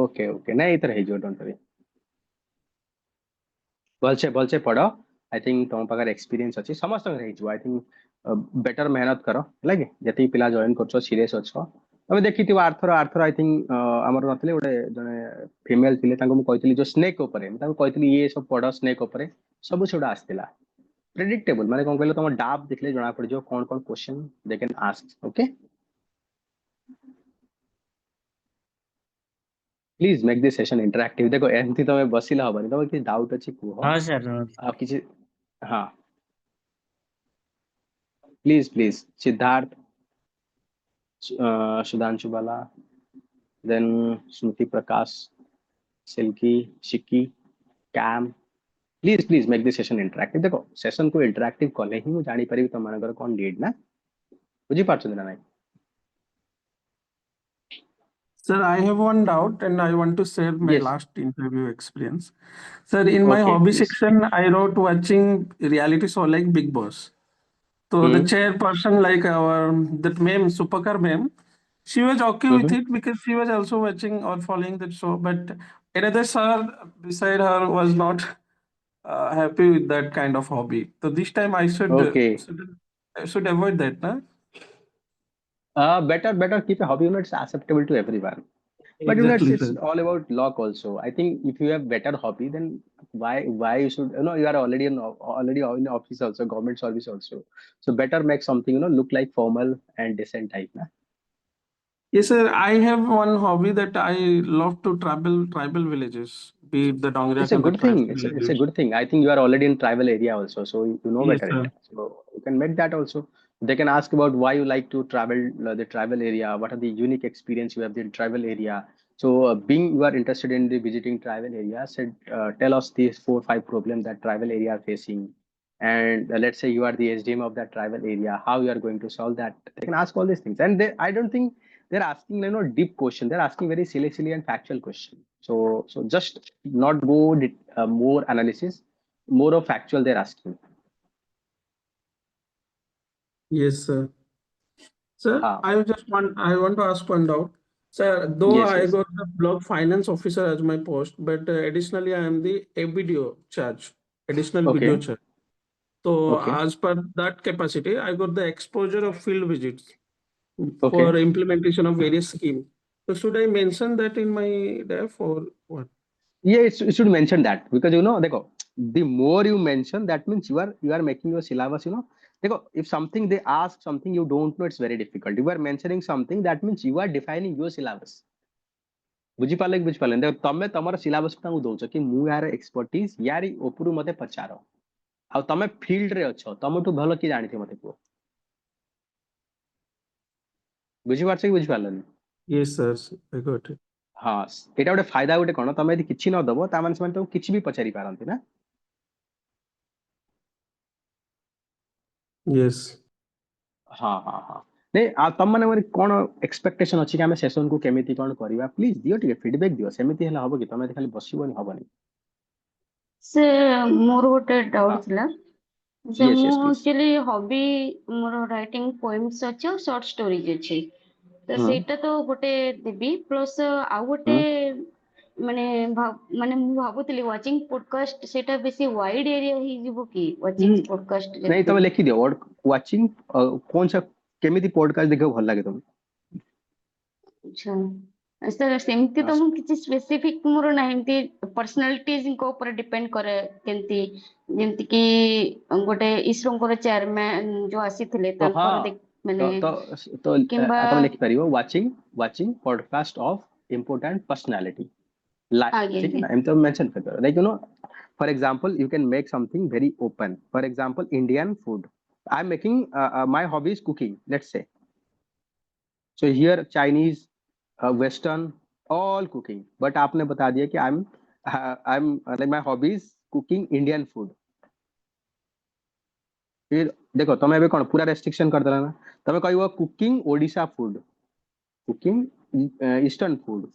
ओके नहीं एथर हे जो डोंट वरी। भलसे पढ़। आई थिंक तुम पाखर एक्सपीरियंस अच्छी समस्त आई थिंक बेटर मेहनत कर लगे जति पिला जॉइन कर सीरियस अच्छ तबे देखि आर्थर आई थिंक हमर नथले गोटे जने फीमेल थिले तांको मु कहतली जो स्नेक ऊपर मैं तांको कहतली ये सब पढ़ स्नेक ऊपर सब सेडा आस्तिला प्रेडिक्टेबल माने कोन कहले तुम डाब देखले जणा पड़ जो कौन question they can ask. Okay please make this session interactive. देखो एमती तुम बसिला हबनी तुम कि डाउट अच्छी कुह हां सर। आप किसी हाँ प्लीज सिद्धार्थ, सुधांशु बाला, देन स्मृति प्रकाश, सिल्की, शिकी, कैम, please make this session interactive. देखो सेशन को इंटरैक्टिव कले ही मुझे जानी पारि तुम मानकर कौन लीड ना बुझी पारछन ना नहीं। Sir, I have one doubt and I want to share my Yes. last interview experience. Sir, in my Okay, hobby please. section, I wrote watching reality show like Big Boss. So the chairperson, like that meme, Supakar meme, she was okay with it because she was also watching or following that show. But another sir beside her was not happy with that kind of hobby. So this time I Okay. should avoid that, na? Better keep a hobby. It's acceptable to everyone. But Exactly, it's sir. all about luck also. I think if you have better hobby, then why you should you are already in office also, government service also. So better make something look like formal and decent type. Na? Yes, sir. I have one hobby that I love to travel tribal villages, be it the Dongria It's a and the good thing. tribal It's a villages. good thing. I think you are already in tribal area also, so you know Yes, better sir. it. So you can make that also. They can ask about why you like to travel the travel area, what are the unique experience you have in travel area. So being you are interested in the visiting travel area, said tell us these 4 5 problems that travel area are facing, and let's say you are the SDM of that travel area, how you are going to solve that. They can ask all these things, and I don't think they're asking deep question. They're asking very silly and factual question. So just not go more analysis, more of factual they're asking. Yes, sir. Sir, Ah. I want to ask one doubt. Sir, though Yes, I yes. got the block finance officer as my post, but additionally I am the ABDO charge, additional Okay. BDO charge. So Okay. as per that capacity, I got the exposure of field visits Okay. for implementation of various schemes. So should I mention that in my def or what? Yeah, it should mention that, because देखो, the more you mention, that means you are making your syllabus, देखो, if something they ask something you don't know, it's very difficult. You are mentioning something, that means you are defining your syllabus. ବୁଝିପାରିଲେ କି ବୁଝିପାରିଲେ? ଦେଖ, ତମେ ତମର syllabus ତାଙ୍କୁ ଦଉଛ କି ମୁଁ ୟାର expertise ୟାରି ଉପରୁ ମତେ ପଚାର, ଆଉ ତମେ field ରେ ଅଛ, ତମଠୁ ଭଲ କିଏ ଜାଣିଥିବ ମତେ କୁହ? ବୁଝିପାରୁଛ କି ବୁଝିପାରିଲନି? Yes, sir. I got it. ହଁ, ଏଇଟା ଗୋଟେ ଫାଇଦା ଗୋଟେ କଣ, ତମେ ଯଦି କିଛି ନ ଦବ ତାମାନେ ସେମାନେ ତମକୁ କିଛି ବି ପଚାରି ପାରନ୍ତି ନା। Yes. ହଁ ହଁ ହଁ, ନାଇଁ ଆଉ ତମ ମାନେ କଣ ଏକ୍ସପେକ୍ଟେସନ ଅଛି କି ଆମେ ସେସନ କୁ କେମିତି କଣ କରିବା? ପ୍ଲିଜ ଦିଅ, ଟିକେ ଫିଡବ୍ୟାକ ଦିଅ। ସେମିତି ହେଲେ ହବ କି? ତମେ ଖାଲି ବସିବନି, ହବନି। ସେ ମୋର ଗୋଟେ ଡାଉଟ ଥିଲା ଯେ Yes, ମୁଁ yes, please. ଆକ୍ଚୁଆଲି ହବି ମୋର ରାଇଟିଂ ପୋଏମ୍ସ ଅଛି ଆଉ ସର୍ଟ ଷ୍ଟୋରିଜ ଅଛି, ତ ହୁଁ ସେଇଟା ତ ଗୋଟେ ଦେବି, ପ୍ଲସ୍ ଆଉ ଗୋଟେ ମାନେ ମୁଁ ଭାବୁଥିଲି ୱାଚିଂ ପଡକାଷ୍ଟ, ସେଇଟା ବେଶୀ ୱାଇଡ ଏରିଆ ହେଇଯିବ କି ୱାଚିଂ ପଡକାଷ୍ଟ ନାଇଁ, ଯଦି ତମେ ଦେବି? ଲେଖିଦିଅ ୱାଚିଂ କौन सा କେମିତି ପଡକାଷ୍ଟ ଦେଖିବାକୁ ଭଲ ଲାଗେ ତମକୁ? ଆଚ୍ଛା ସାର୍, ସେମିତି ତ ମୁଁ କିଛି ସ୍ପେସିଫିକ ମୋର ନାହିଁ, ଏମିତି ପର୍ସନାଲିଟିଜଙ୍କ ଉପରେ ଡିପେଣ୍ଡ କରେ କେମିତି, ଯେମିତି କି ଗୋଟେ ଇସ୍ରୋଙ୍କର ଚେୟାରମ୍ୟାନ ଯୋଉ ଆସିଥିଲେ ତ ହଁ, ତାଙ୍କର ମାନେ କିମ୍ବା ତମେ ଲେଖିପାରିବ watching podcast of important personality, ଆଜ୍ଞା ठीक है ଆଜ୍ଞା ना? तो मेंशन कर दो, like for example you can make something very open. For example, Indian food, I'm making my hobby is cooking, let's say. So here Chinese, western, all cooking, but आपने बता दिया कि I'm like my hobby is cooking Indian food. फिर देखो, तुम्हें अभी कौन पूरा रेस्ट्रिक्शन कर देना ना, तुम्हें कहबो cooking Odisha food, cooking eastern food,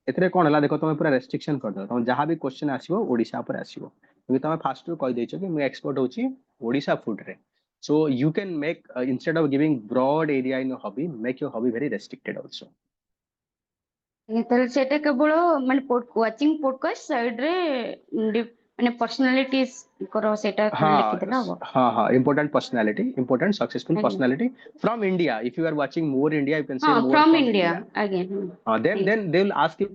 एथरे कोन हला? देखो तमे पूरा रेस्ट्रिक्शन कर दो, तमे जहां भी क्वेश्चन आसीबो ओडिशा पर आसीबो, क्योंकि तमे फास्ट रु कहि दैछो कि मैं एक्सपर्ट होची ओडिशा फूड रे. So you can make instead of giving broad area in your hobby, make your hobby very restricted also. ତାହେଲେ ସେଇଟା କେବଳ ମାନେ ୱାଚିଂ ପଡକାଷ୍ଟ ସାଇଡରେ ମାନେ ପର୍ସନାଲିଟିଜଙ୍କର ସେଇଟା ଖାଲି ଲେଖିଦେଲେ ହବ? हाँ, important personality, important successful ଆଜ୍ଞା personality from India. If you are watching more India, you can say ହଁ, more from from India. India. ଆଜ୍ଞା Then they will ask you,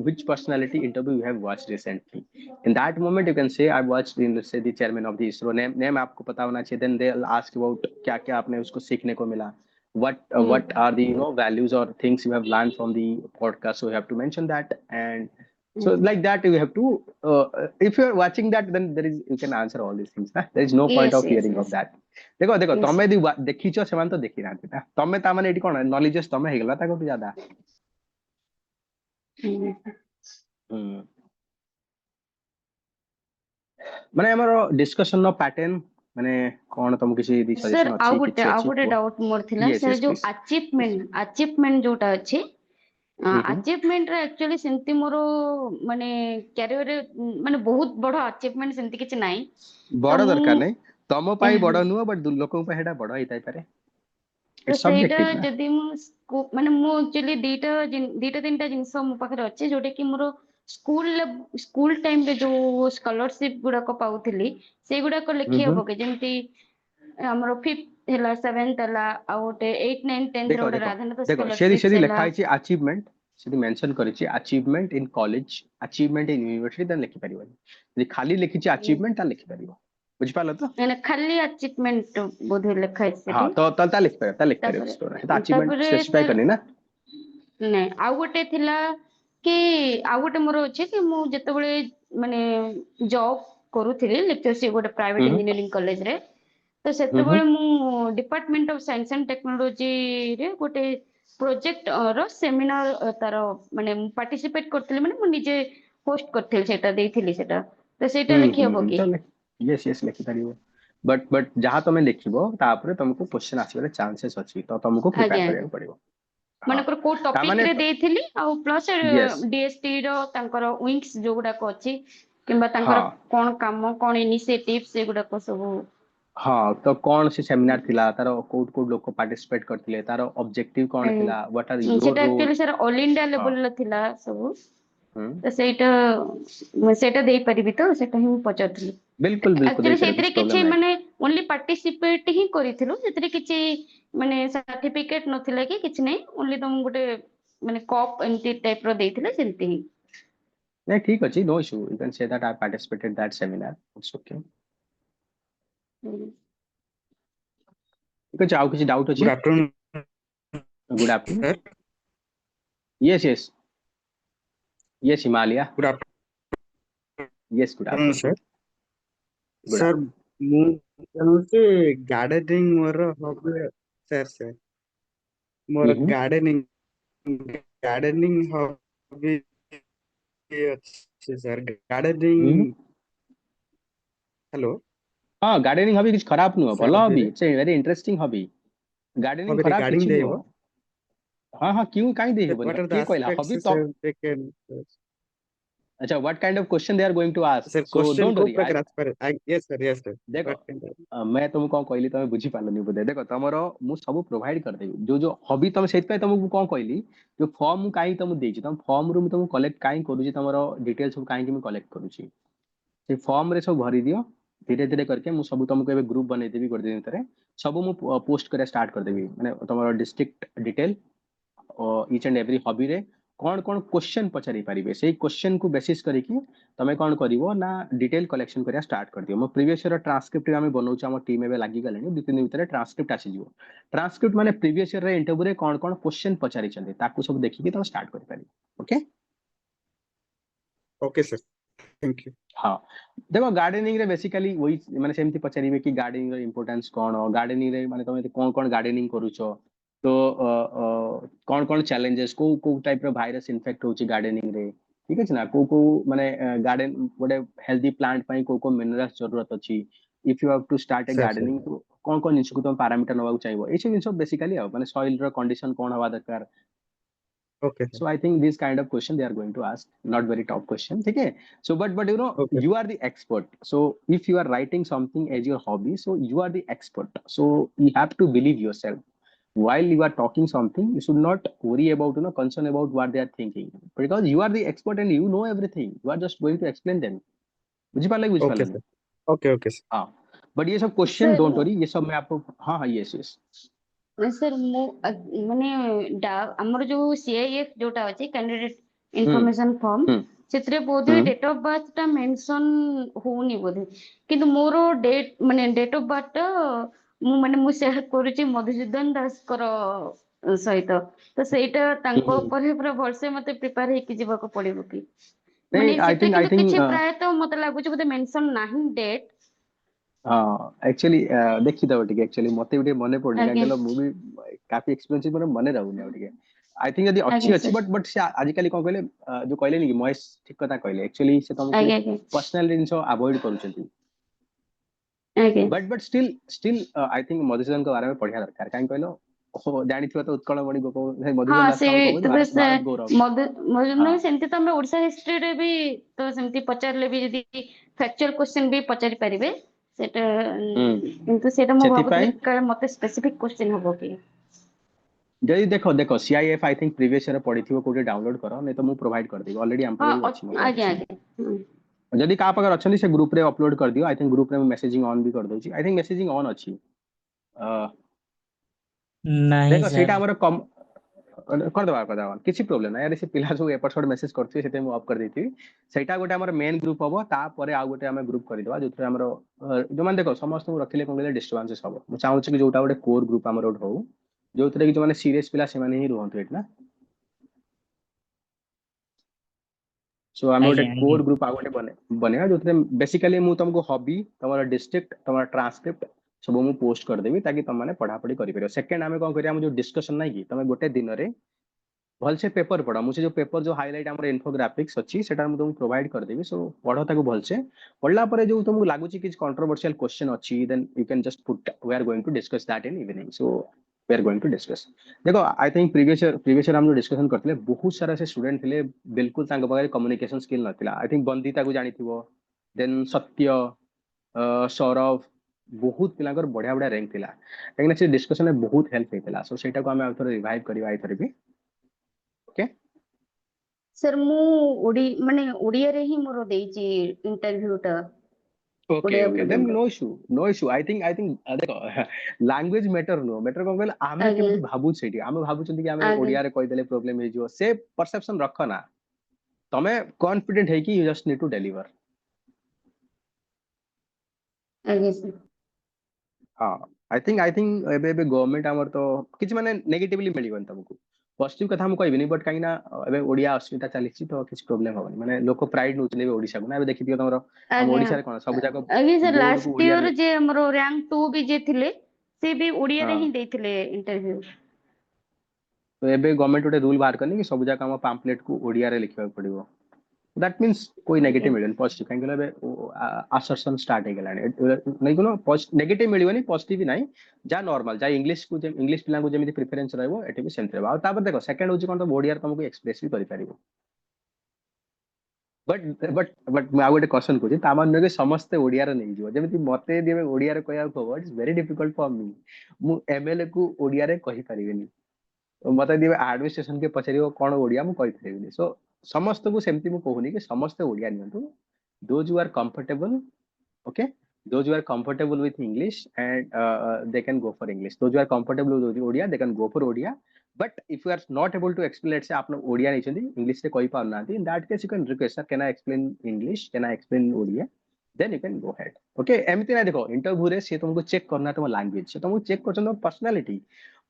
which personality interview you have watched recently. In that moment, you can say I watched in, let's say, the chairman of the ISRO. Name आपको पता होना चाहिए. Then they'll ask about क्या क्या आपने उसको सीखने को मिला. What are the values or things you have learned from the podcast? So you have to mention that, and so like that you have to. If you are watching that, then you can answer all these things. There is no point yes of yes hearing of yes that. देखो देखो, yes ତମେ ଦେଖିଛ, ସେମାନେ ତ ଦେଖି ନାହାନ୍ତି ନା। ତମେ ତା ମାନେ ଏଠି କଣ ନଲେଜେସ୍ ତମେ ହେଇଗଲା ତାକୁ ज्यादा। ମାନେ ଆମର ଡିସ୍କସନ ର ପ୍ୟାଟର୍ନ ମାନେ କଣ, ତମକୁ କିଛି ସାର୍ ସଜେସନ ଅଛି? କିଛି ଆଉ ଅଛି ଗୋଟେ କୁହ। ଡାଉଟ ମୋର ଥିଲା Yes, ସାର୍, yes, ଯୋଉ please. ଆଚିଭମେଣ୍ଟ ଯୋଉଟା ଅଛି, ଆଚିଭମେଣ୍ଟରେ ଆକ୍ଚୁଆଲି ସେମିତି ମୋର ମାନେ କ୍ୟାରିୟରରେ ମାନେ ବହୁତ ବଡ ଆଚିଭମେଣ୍ଟ ସେମିତି କିଛି ନାହିଁ, ତ ବଡ ମୁଁ ଦରକାର ନାହିଁ, ତମ ପାଇଁ ବଡ ନୁହଁ, ବଟ ଲୋକଙ୍କ ପାଇଁ ସେଟା ବଡ ହେଇଥାଇପାରେ। ତ It's ସେଇଟା subjective ନା। ଯଦି ମୁଁ ଆକ୍ଚୁଆଲି ଦିଟା ତିନିଟା ଜିନିଷ ମୋ ପାଖରେ ଅଛି, ଯୋଉଟା କି ମୋର ସ୍କୁଲ ଟାଇମରେ ଯୋଉ ସ୍କଲାରସିପ ଗୁଡାକ ପାଉଥିଲି ସେଇଗୁଡାକ ଲେଖି ହବ କି? ଯେମିତି ଆମର 5th ହେଲା, 7th ହେଲା, ଆଉ ଗୋଟେ 8th 9th 10th ରେ ଦେଖ ଗୋଟେ ଦେଖ ରାଧାନାଥ ଦେଖ, ସ୍କଲାରସିପ ସେଠି ହେଲା। ଲେଖା ହେଇଛି ଆଚିଭମେଣ୍ଟ, ସେଠି ମେନସନ କରିଛି ଆଚିଭମେଣ୍ଟ ଇନ କଲେଜ, ଆଚିଭମେଣ୍ଟ ଇନ ୟୁନିଭର୍ସିଟି, ତାହେଲେ ଲେଖିପାରିବନି। ଯଦି ଖାଲି ଲେଖିଛି ଆଚିଭମେଣ୍ଟ, ତାହେଲେ ଲେଖିପାରିବ। ବୁଝିପାରିଲ ତ? ମାନେ ଖାଲି ଆଚିଭମେଣ୍ଟ ବୋଧେ ଲେଖା ହେଇଛି ହଁ, ସେଠି। ତ ତାହେଲେ ଲେଖିପାରିବ, ତାହେଲେ ଲେଖିପାରିବ। ସେଟା ଆଚିଭମେଣ୍ଟ ସ୍ପେସିଫାଇ ସାର୍ କରିନି ନା। ନାଇଁ, ଆଉ ଗୋଟେ ଥିଲା କି, ଆଉ ଗୋଟେ ମୋର ଅଛି କି ମୁଁ ଯେତେବେଳେ ମାନେ ଜବ୍ କରୁଥିଲି ଲେक्चरशिप गोटे प्राइवेट हम्म इंजीनियरिंग कॉलेज रे तो सेतेबेले मु department of science and technology रे गोटे प्रोजेक्ट रो सेमिनार तार माने पार्टिसिपेट करथिले माने मु निजे होस्ट करथिले सेटा देइथिली सेटा तो सेटा लिखि हबो कि चल यस यस लिखि परिबो बट जहाँ तुम लिखिबो तापरे तुमको क्वेश्चन आसीबार चांसेस अछि तो तुमको प्रिपेयर आज्ञा करिया पड़िबो मानकर को टॉपिक रे देइथिली आ प्लस यस डीएसटी रो तांकर विंग्स जो गुडा को अछि किंबा तांकर हाँ कोन काम कोन इनिशिएटिव से गुडा को सब हाँ तो कौन से सेमिनार थिला तार कोड कोड लोक पार्टिसिपेट करथिले तार ऑब्जेक्टिव कौन थिला व्हाट आर योर सेटा role actually sir all India हाँ लेवल ला थिला सब हम्म तो सेटा देई परिबि तो सेटा ही पचारथि बिल्कुल बिल्कुल एक्चुअली देख रहे सेतरे कुछ प्रॉब्लम किछि नहीं माने ओनली पार्टिसिपेट ही करिथिलु सेतरे किछि माने सर्टिफिकेट नथिला कि किछि नै ओनली तुम गुटे माने कप एंटी टाइप रो देइथिले सेंति ही नहीं ठीक अछि no issue you can say that I participated that seminar it's okay ठीक अछि आउ किछि डाउट अछि Good afternoon, good afternoon sir. Yes yes yes Himalaya Good yes good afternoon, afternoon sir. Good Sir, afternoon ମୁଁ ଚାହୁଁଛି ଗାର୍ଡେନିଂ ମୋର hobby sir ମୋର gardening hobby ଅଛି sir ଗାର୍ଡେନିଂ ହ୍ୟାଲୋ हाँ गार्डनिंग हबी किछ खराब नुह sir भलो हबी ହବିରେ it's a very interesting hobby gardening ହବିରେ खराब ଗାର୍ଡେନିଂ किछि ଦେଇବ नुह हाँ हाँ क्यों काई दे हेबन what are the के कहला aspects हबी तो sir they can अच्छा what kind of question they are going to ask sir so question don't କୋଉ वरी ପ୍ରକାର ଆସିପାରେ yes sir देखो what kind of मैं तुमको कौन कहली तुम बुझी पारलनी बोधे देखो तमरो मु सब प्रोवाइड कर देबी जो जो हबी तुम सेत पे तुमको कौन कहली जो फॉर्म मु काई तुम देछि तुम फॉर्म रू मु तुमको कलेक्ट काई करूछि तमरो डिटेल्स सब काई कि मु कलेक्ट करूछि से फॉर्म रे सब भरी दियो धीरे धीरे करके मु सब तुमको एबे ग्रुप बनै देबी कर दिन तरे सब मु पोस्ट करे स्टार्ट कर देबी माने तमरो डिस्ट्रिक्ट डिटेल और ईच एंड एवरी हॉबी रे कौन कौन क्वेश्चन पचारि पारिबे सेही क्वेश्चन को बेसिस करिकि तमे कौन करिवो ना डिटेल कलेक्शन करिया स्टार्ट कर दियो मो प्रीवियस ईयर ट्रांसक्रिप्ट आमे बनौछ हम टीम एबे लागि गलेनी दु तीन भितर ट्रांसक्रिप्ट आसी जिवो ट्रांसक्रिप्ट माने प्रीवियस ईयर रे इंटरव्यू रे कौन कौन क्वेश्चन पचारि छथि ताकू सब देखिकि तमे स्टार्ट करि पारि okay okay sir thank you हाँ देखो गार्डनिंग रे बेसिकली वही माने सेमती पचारिबे कि गार्डनिंग रे इंपोर्टेंस कोन गार्डनिंग रे माने तमे कोन कोन गार्डनिंग करूछो तो कौन कौन चैलेंजेस को टाइप रो वायरस इन्फेक्ट होची गार्डनिंग रे ठीक अछि ना को माने गार्डन गोटे हेल्दी प्लांट पई को मिनरल्स जरूरत अछि if you have to start a sir gardening तो कौन जिनिस को तुम पैरामीटर नबाक चाहिबो एसे जिनिस बेसिकली आ माने सॉइल रो कंडीशन कोन हवा दरकार okay sir so I think this kind of question they are going to ask not very top question okay so but you know okay you are the expert so if you are writing something as your hobby so you are the expert so you have to believe yourself while you are talking something you should not worry about concern about what they are thinking because you are the expert and you know everything you are just going to explain them बुझी पाले बुझी okay पाले sir okay sir हाँ but ये सब question sir don't worry ये सब मैं आपको हाँ हाँ यस यस सर मो माने हमर जो सीआईएफ जोटा अछि कैंडिडेट हम्म इंफॉर्मेशन फॉर्म हम्म ସେଥିରେ ବୋଧେ हम्म ଡେଟ୍ ଅଫ ବାର୍ଥ ଟା ମେନସନ ହଉନି ବୋଧେ କିନ୍ତୁ ମୋର ଡେଟ୍ ଅଫ ବାର୍ଥ ଟା ମୁଁ ସେୟାର କରୁଛି ମଧୁସୂଦନ ଦାସଙ୍କର ସହିତ ତ ସେଇଟା ତାଙ୍କ हम्म ଉପରେ ପୁରା ଭଲସେ ମତେ ପ୍ରିପେୟାର ହେଇକି ଯିବାକୁ ପଡିବ କି नहीं ମାନେ आई ସେଥିରେ थिंक କିନ୍ତୁ କିଛି ପ୍ରାୟତଃ ମତେ ଲାଗୁଛି ବୋଧେ ମେନସନ ନାହିଁ ଡେଟ୍ हाँ एक्चुअली देखिदब टिके एक्चुअली मते भी मने पड़नी काहे ଆଜ୍ଞା कहलो मु भी काफी एक्सपेंसिव मने मने रहउनी आ टिके आई थिंक यदि अच्छी ଆଜ୍ଞା अच्छी ସାର୍ बट से आजिकली कौन कहले जो कहले नि कि महेश ठीक कथा कहले एक्चुअली से तुमको ଆଜ୍ଞା आଜ୍ଞା पर्सनल जिनिस अवॉइड करूछंती ଆଜ୍ଞା but still I think Madhusudan के बारे में पढ़िया दरकार काहे कहलो जानी थिबो तो उत्कल मणि गोप ହଁ मधुसूदन दास ସେ कौन कहबो ତେବେ भारत ସେ भारत गौरव हाँ ମଧୁସୂଦନ ସେମିତି ତ ଆମେ ଓଡିଶା ହିଷ୍ଟ୍ରିରେ ବି ତ ସେମିତି ପଚାରିଲେ ବି ଯଦି ଫ୍ୟାକ୍ଚୁଆଲ କ୍ୱେଶ୍ଚନ ବି ପଚାରି ପାରିବେ ସେଟା କିନ୍ତୁ ସେଇଟା ମୁଁ ଭାବୁଥିଲି ସେଥିପାଇଁ କାଳେ ମତେ ସ୍ପେସିଫିକ क्वेश्चन हबो कि जदि देखो देखो CIF I think previous year पढ़िथिबो कोटे डाउनलोड करो नहीं तो मु प्रोवाइड कर देबो ऑलरेडी हम हाँ पे अछि मो आज्ञा पाखे आज्ञा जदि का पाकर अच्छी से ग्रुप रे अपलोड कर दियो आई थिंक ग्रुप रे मेसेजिंग ऑन भी कर दोची आई थिंक मेसेजिंग ऑन अच्छी नहीं देखो सर सेटा हमर कम कर दवा किछि प्रॉब्लम ना यार से पिला जो एपिसोड मेसेज करथि सेते मु ऑफ कर देथि सेटा गोटे हमर मेन ग्रुप हबो ता परे आ गोटे हम ग्रुप कर देबा जोथरे हमर जो मान देखो समस्त रखिले कोन गेले डिस्टर्बेंसेस हबो मु चाहू छी कि जोटा गोटे कोर ग्रुप हमर हो जोथरे कि जो माने सीरियस पिला से माने ही रहंतु एटना सो आम गोटे आज्ञा, कोर आज्ञा। ग्रुप आ गोटे बनेगा जो बेसिकली मु तुमको हॉबी तुम डिस्ट्रिक्ट तुम ट्रांसक्रिप्ट सब मु पोस्ट करदेवी ताकि तुम मैंने पढ़ापढ़ी करें। सेकेंड आम कौन करिया जो डिस्कशन नहीं कि तुम गोटे दिन में भलसे पेपर पढ़ मुझे जो पेपर जो हाइलाइट आम इनफोग्राफिक्स अच्छी से तुमको प्रोवाइड करदेवी। सो पढ़ ताको भलसे पढ़ला परे जो तुमको लगुच कि कंट्रोवर्शियल क्वेश्चन अच्छी then you can just put we are going to discuss that in evening. So we are going to discuss देखो आई थिंक प्रीवियस हम जो डिस्कशन करते बहुत सारा से स्टूडेंट थे बिल्कुल पाखे कम्युनिकेशन स्किल नाला। आई थिंक बंदिता को जानी देन सत्य सौरभ बहुत पिला बढ़िया बढ़िया रैंक थिला कहीं से डिस्कशन में बहुत हेल्प होता। सो सेटा को आम थोड़ा रिवाइव करवा आई थोड़ी भी ओके सर मु माने ओडिया रे ही मोर देची इंटरव्यू टा okay Odia okay then no issue I think देखो लैंग्वेज मैटर नो मैटर कौन कहले आमे आगे केमती भाबु सेठी आमे भाबुचंती कि आमे आगे ओडिया रे कहि देले प्रॉब्लम हे जो से परसेप्शन रख ना तमे कॉन्फिडेंट है कि you just need to deliver. आगे सर हाँ आई थिंक एबे एबे गवर्नमेंट हमर तो किछ माने नेगेटिवली मिलिबन तुमको पॉजिटिव कथा हम कहबिनी बट कहीं ना एबे ओडिया अस्मिता चलीछि तो किछ प्रॉब्लम होबनी माने लोक प्राइड नउचले ओडिसा को ना एबे देखि दियो तमरो हम आगे ओडिसा रे कोन सब जाक आगे सर बोर्ड को लास्ट ओडिया ईयर रे जे हमरो रैंक 2 भी जे थिले से भी ओडिया रे हाँ ही देथिले इंटरव्यू। तो एबे गवर्नमेंट गोटे रूल बाहर करनी कि सब जाक हम पैम्पलेट को ओडिया रे लिखिबा पड़िबो दैट मीन्स कोई आगे नेगेटिव मिलन पॉजिटिव कहीं गले आसर्शन स्टार्ट हो गलानी नहीं कोनो नेगेटिव मिलबनी पॉजिटिव नहीं जा नॉर्मल जा इंग्लिश को इंग्लिश पिला को जेमिति प्रेफरेंस रहबो एठी भी सेम रहबो। आ तापर देखो सेकंड होची कोन तो ओडिया रे तुमको एक्सप्रेस भी करि परिबो बट मैं गोटे क्वेश्चन पूछी तामान नुहे कि समस्ते ओडिया रे नहीं जीव जेमिति मते दिबे ओडिया रे कहया को इट्स वेरी डिफिकल्ट फॉर मी मु एमएलए को ओडिया रे कहि परिबेनी मत दिवे एडमिनिस्ट्रेशन के पचार कौन ओडिया मुझे सो समस्त को सेमती मु कहूनी कि समस्ते ओडिया नियंतु those you are comfortable okay those you are comfortable with English and they can go for English those you are comfortable with Odia they can go for Odia but if you are not able to explain let's say आप ओडिया नहीं English से कहि पार ना in that case you can request sir can I explain English can I explain Odia then you can go head okay एमती ना देखो interview रे से तुमको चेक करना तुम लैंग्वेज से तुमको चेक कर पर्सनालिटी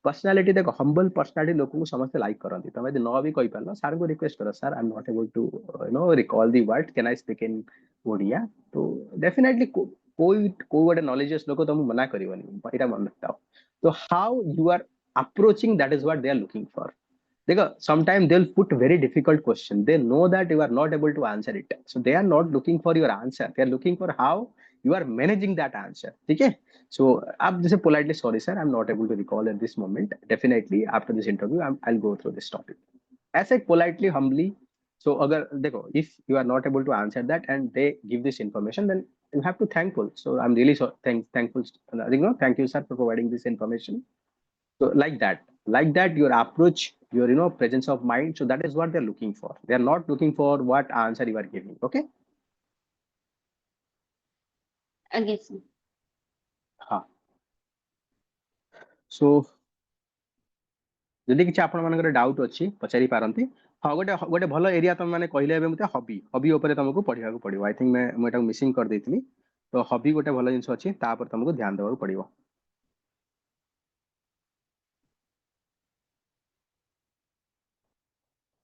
पर्सनालिटी देखो हम्बल पर्सनालिटी लोक समस्त लाइक करती तुम यदि न भी कहि पारलो सर को रिक्वेस्ट करो sir I am not able to you know recall the word can I speak in Odia तो डेफिनेटली कोई गोटे नॉलेजियस लोक तुमको मना करबनी एटा मन रखता तो how you are approaching that is what they are looking for देखो sometimes they'll put very difficult question they know that you are not able to answer it so they are not looking for your answer they are looking for how you are managing that answer ठीक है so आप जैसे politely sorry sir I'm not able to recall at this moment definitely after this interview I'll go through this topic ऐसे politely humbly so अगर देखो if you are not able to answer that and they give this information then you have to thankful so I'm really so thankful thank you sir for providing this information so like that your approach your presence of mind so that is what they're looking for they are not looking for what answer you are giving okay आगे sir हाँ so जदि किसी आपण मानकर doubt अच्छी पचारि पारंती हाँ गोटे गोटे भल एरिया तुम मैंने कहले मते हॉबी हॉबी ऊपर तुमको पढ़ा पड़ो आई थिंक मैं मिसिंग कर देती तो हॉबी गोटे भल जिनस अच्छी तापर तुमको ध्यान देवा पड़ो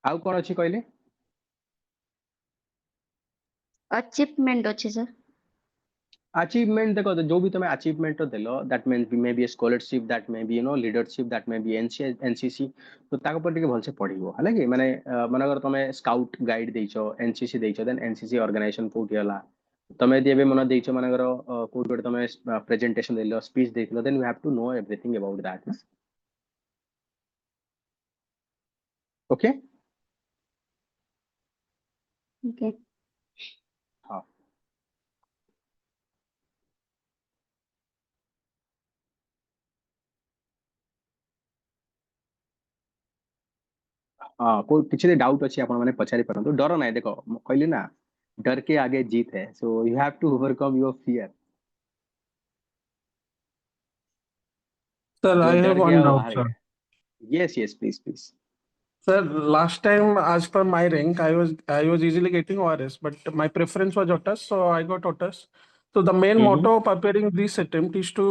आउ कौन अच्छी कहले अचीवमेंट अच्छे सर अचीवमेंट देखो जो भी तुम्हें अचीवमेंट तो देलो that mean may be scholarship that may be leadership that may be NCC तो ताको पर टिके भलसे पढ़िबो हला कि माने मनगर तुम्हें स्काउट गाइड देइछो एनसीसी देइछो देन एनसीसी ऑर्गेनाइजेशन कोठी हला तमे देबे मन देइछो मनगर कोठी गोटे तमे प्रेजेंटेशन देलो स्पीच देइलो then you have to know everything about that okay okay हाँ हाँ कोई किसी डाउट अच्छी आपण माने पचारि परंतु डर ना देखो कहली ना डर के आगे जीत है so you have to overcome your fear Sir, जो I have डर गया one वो doubt, बाहर sir. गया yes yes please please Sir, last time, as per my rank, I was easily getting ORS, but my preference was OTS, so I got OTS. So the main motto of preparing this attempt is to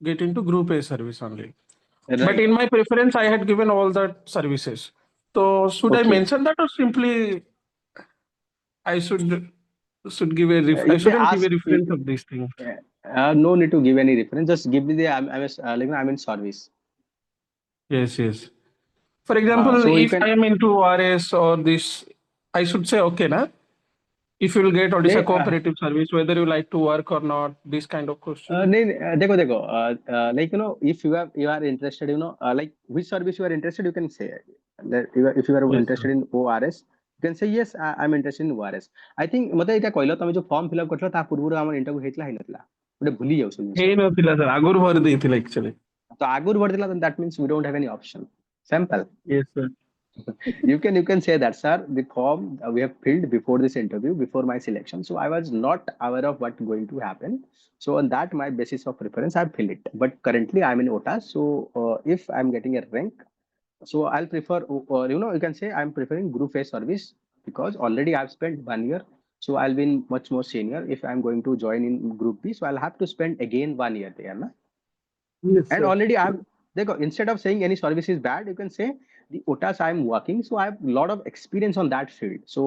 get into Group A service only. But right in my preference, I had given all the services. So should I okay mention that or simply I should give a I If they shouldn't give a ask, reference of these things. no need to give any reference. Just give me the I'm in service. Yes, yes. For example, So you if can. I am into RS or this, I should say okay, na? If you will get Odisha नहीं cooperative service, whether you like to work or not, this kind of question. नहीं देखो देखो like if you are interested like which service you are interested you can say if you are Yes, sir. interested in ORS you can say yes I'm interested in ORS I think मतलब ଏଇଟା କହିଲ ତମେ ଯୋଉ form fill up କରିଥିଲ ତା ପୂର୍ବରୁ ଆମର interview ହେଇଥିଲା ହେଇନଥିଲା ଗୋଟେ ଭୁଲି ଯାଉଛ ଜିନିଷ ହେଇନଥିଲା sir, ଆଗରୁ ଭରି ଦେଇଥିଲେ actually. ତ ଆଗରୁ ଭରିଥିଲା then that means we don't have any option simple. Yes, sir. You can say that sir the form we have filled before this interview before my selection so I was not aware of what going to happen so on that my basis of preference I fill it but currently I'm in OTAS so if I'm getting a rank so I'll prefer you can say I'm preferring group A service because already I've spent 1 year so I'll be much more senior if I'm going to join in group B so I'll have to spend again 1 year there na? Yes, And sir. already instead of saying any service is bad you can say the OTAS I'm working so I have a lot of experience on that field so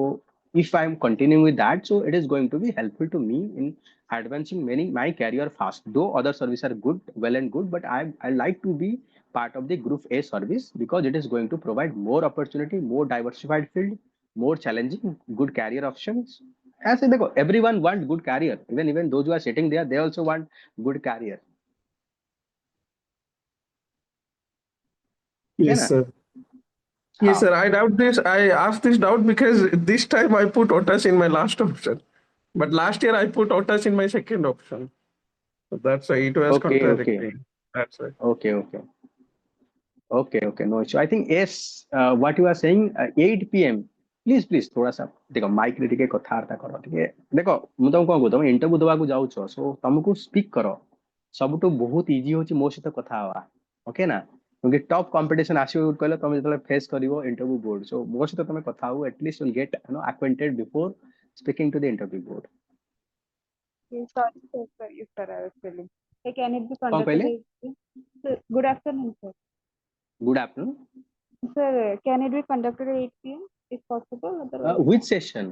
if I'm continuing with that so it is going to be helpful to me in advancing my career fast though other services are good well and good but I like to be part of the group A service because it is going to provide more opportunity more diversified field more challenging good career options as in everyone want good career even those who are sitting there they also want good career. Yes, Yeah, sir. Yes, हाँ. sir. I doubt this. I asked this doubt because this time I put OTAS in my last option. But last year I put OTAS in my second option. So that's why it was Okay, okay, contradicting. That's why. okay, no issue. I think yes, what you are saying, 8 p.m. Please थोड़ा सा देखो mic रे ଟିକେ କଥାବାର୍ତ୍ତା କର ଟିକେ ଦେଖ ମୁଁ ତମକୁ କଣ କହୁଛି ତମେ ଇଣ୍ଟରଭ୍ୟୁ ଦେବାକୁ ଯାଉଛ ସୋ ତମକୁ ସ୍ପିକ୍ କର ସବୁଠୁ ବହୁତ ଇଜି ହଉଛି ମୋ ସହିତ କଥା ହବା ଓକେ ନା क्योंकि टफ कंपटीशन आसियो कहले तमे जतले फेस करिवो इंटरव्यू बोर्ड सो मो सହିତ तमे କଥା हो at least will get acquainted before speaking to the interview board. Yes, sorry, sir, I was telling. Hey, can it be कौन conducted कहले? at 8 p.m.? Sir, good afternoon, sir. Good afternoon. Sir, can it be conducted at 8 p.m. if possible? Otherwise, Which session?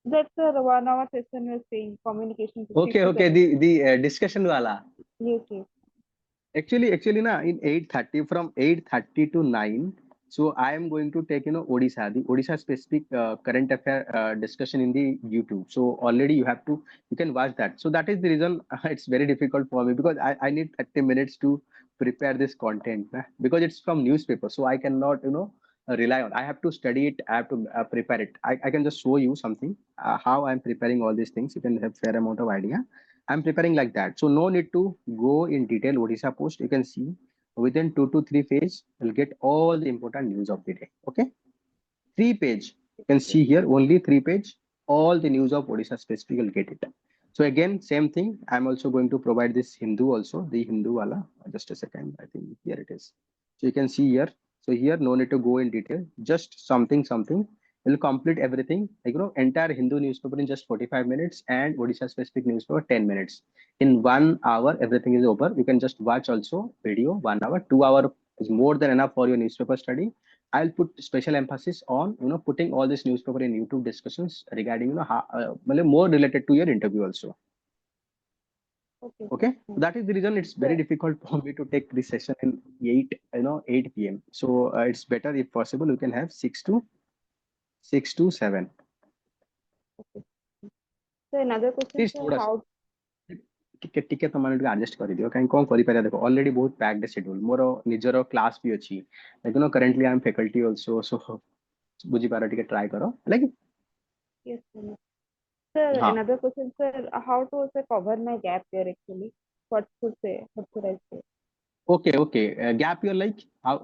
that's a 1 hour session we're saying, communication. Okay, the discussion wala. Yes, yes. Actually na in 8:30 from 8:30 to 9 so I am going to take Odisha specific current affair discussion in the YouTube so already you can watch that so that is the reason it's very difficult for me because I need 30 minutes to prepare this content because it's from newspaper so I cannot rely on I have to study it I have to prepare it I can just show you something how I'm preparing all these things you can have fair amount of idea I'm preparing like that. So no need to go in detail Odisha post. You can see within 2 to 3 pages, you'll get all the important news of the day. Okay. 3 page. You can see here only 3 page. All the news of Odisha specific, you'll get it. So again, same thing. I'm also going to provide this Hindu also, the Hindu wala. Just a second. I think here it is. So you can see here. So here, no need to go in detail. Just something will complete everything like entire Hindu newspaper in just 45 minutes and Odisha specific newspaper 10 minutes in 1 hour everything is over you can just watch also video 1 hour 2 hour is more than enough for your newspaper study I'll put special emphasis on putting all this newspaper in YouTube discussions regarding how more related to your interview also. Okay, that is the reason it's very difficult for me to take this session in 8 p.m. So it's better if possible you can have 6 to 7. So another question, Please sir, how ଟିକେ ତମମାନେ ଟିକେ adjust କରିଦିଅ କାହିଁ କଣ କରିପାରିବା ଦେଖ already ବହୁତ packed schedule ମୋର ନିଜର କ୍ଲାସ ବି ଅଛି currently I am faculty also so ବୁଝିପାର ଟିକେ ଟ୍ରାଏ କର ହେଲା କି yes, sir, हाँ. another question, sir, how to cover my gap here actually? What should I say? Okay, gap year like how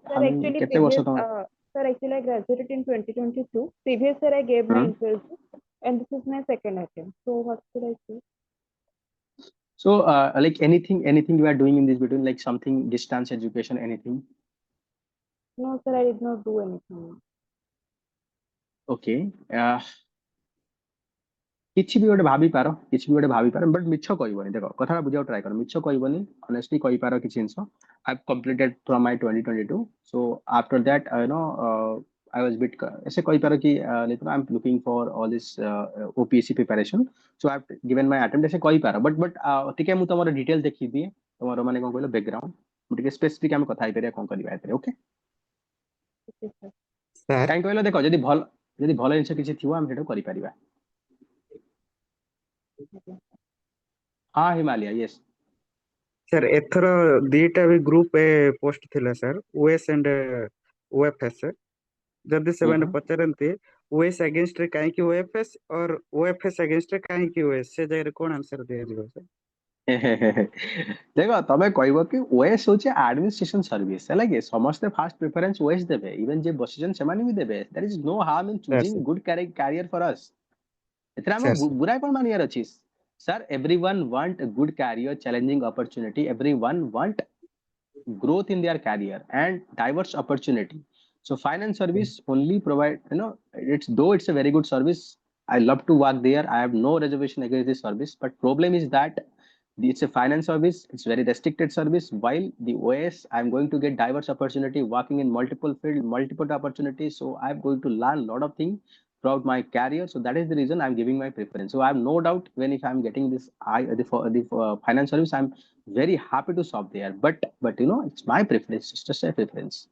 Sir, actually, କେତେ ବର୍ଷ ତମ sir, actually, I graduated in 2022. Previous year, I gave my interview, and this is my second attempt. So, what should I say? So, like anything you are doing in this between, like something distance education, anything? No, sir, I did not do anything. Okay. କିଛି ବି ଗୋଟେ ଭାବିପାର but ମିଛ କହିବନି ଦେଖ କଥାଟା ବୁଝିବାକୁ try କର ମିଛ କହିବନି ଅନେଷ୍ଟଲି କହିପାର କିଛି ଜିନିଷ I've completed from my 2022 so after that I was bit ऐसे कोई पारो कि I'm looking for all this OPSC preparation, so I've given my attempt ऐसे कोई पारो but ठीक है, मु तमरो डिटेल देखि दिए तमरो माने कोन कहलो बैकग्राउंड मु ठीक स्पेसिफिक हम कथा आइपर कोन करबा एतरे ओके Okay, sir. sir काई कहलो देखो जदी भल जिंस किछि थिवो हम हेडो करि परिबा हाँ हिमालय यस sir एथर दीटा भी ग्रुप ए पोस्ट थिला सर ओएस एंड ओएफएस जदि से माने पचरंती ओएस अगेंस्ट रे काहे कि ओएफएस और ओएफएस अगेंस्ट रे काहे कि ओएस से जगह कोन आंसर दे दिबो सर देखो तमे कहबो कि ओएस होचे एडमिनिस्ट्रेशन सर्विस है लागे समस्त फास्ट प्रेफरेंस ओएस देबे इवन जे पोजीशन से माने भी देबे there is no harm in choosing good career for us इतना Sir, हम sir. बुराई कोन मानियर अछि sir everyone want a good career challenging opportunity everyone want growth in their career and diverse opportunity, so finance service only provide, it's a very good service. I love to work there. I have no reservation against this service, but problem is that it's a finance service, it's very restricted service, while the OS I'm going to get diverse opportunity working in multiple field, multiple opportunities, so I'm going to learn a lot of things throughout my career, so that is the reason I'm giving my preference. So I have no doubt when if I'm getting this the finance service, I'm very happy to shop there, but it's my preference, it's just a preference.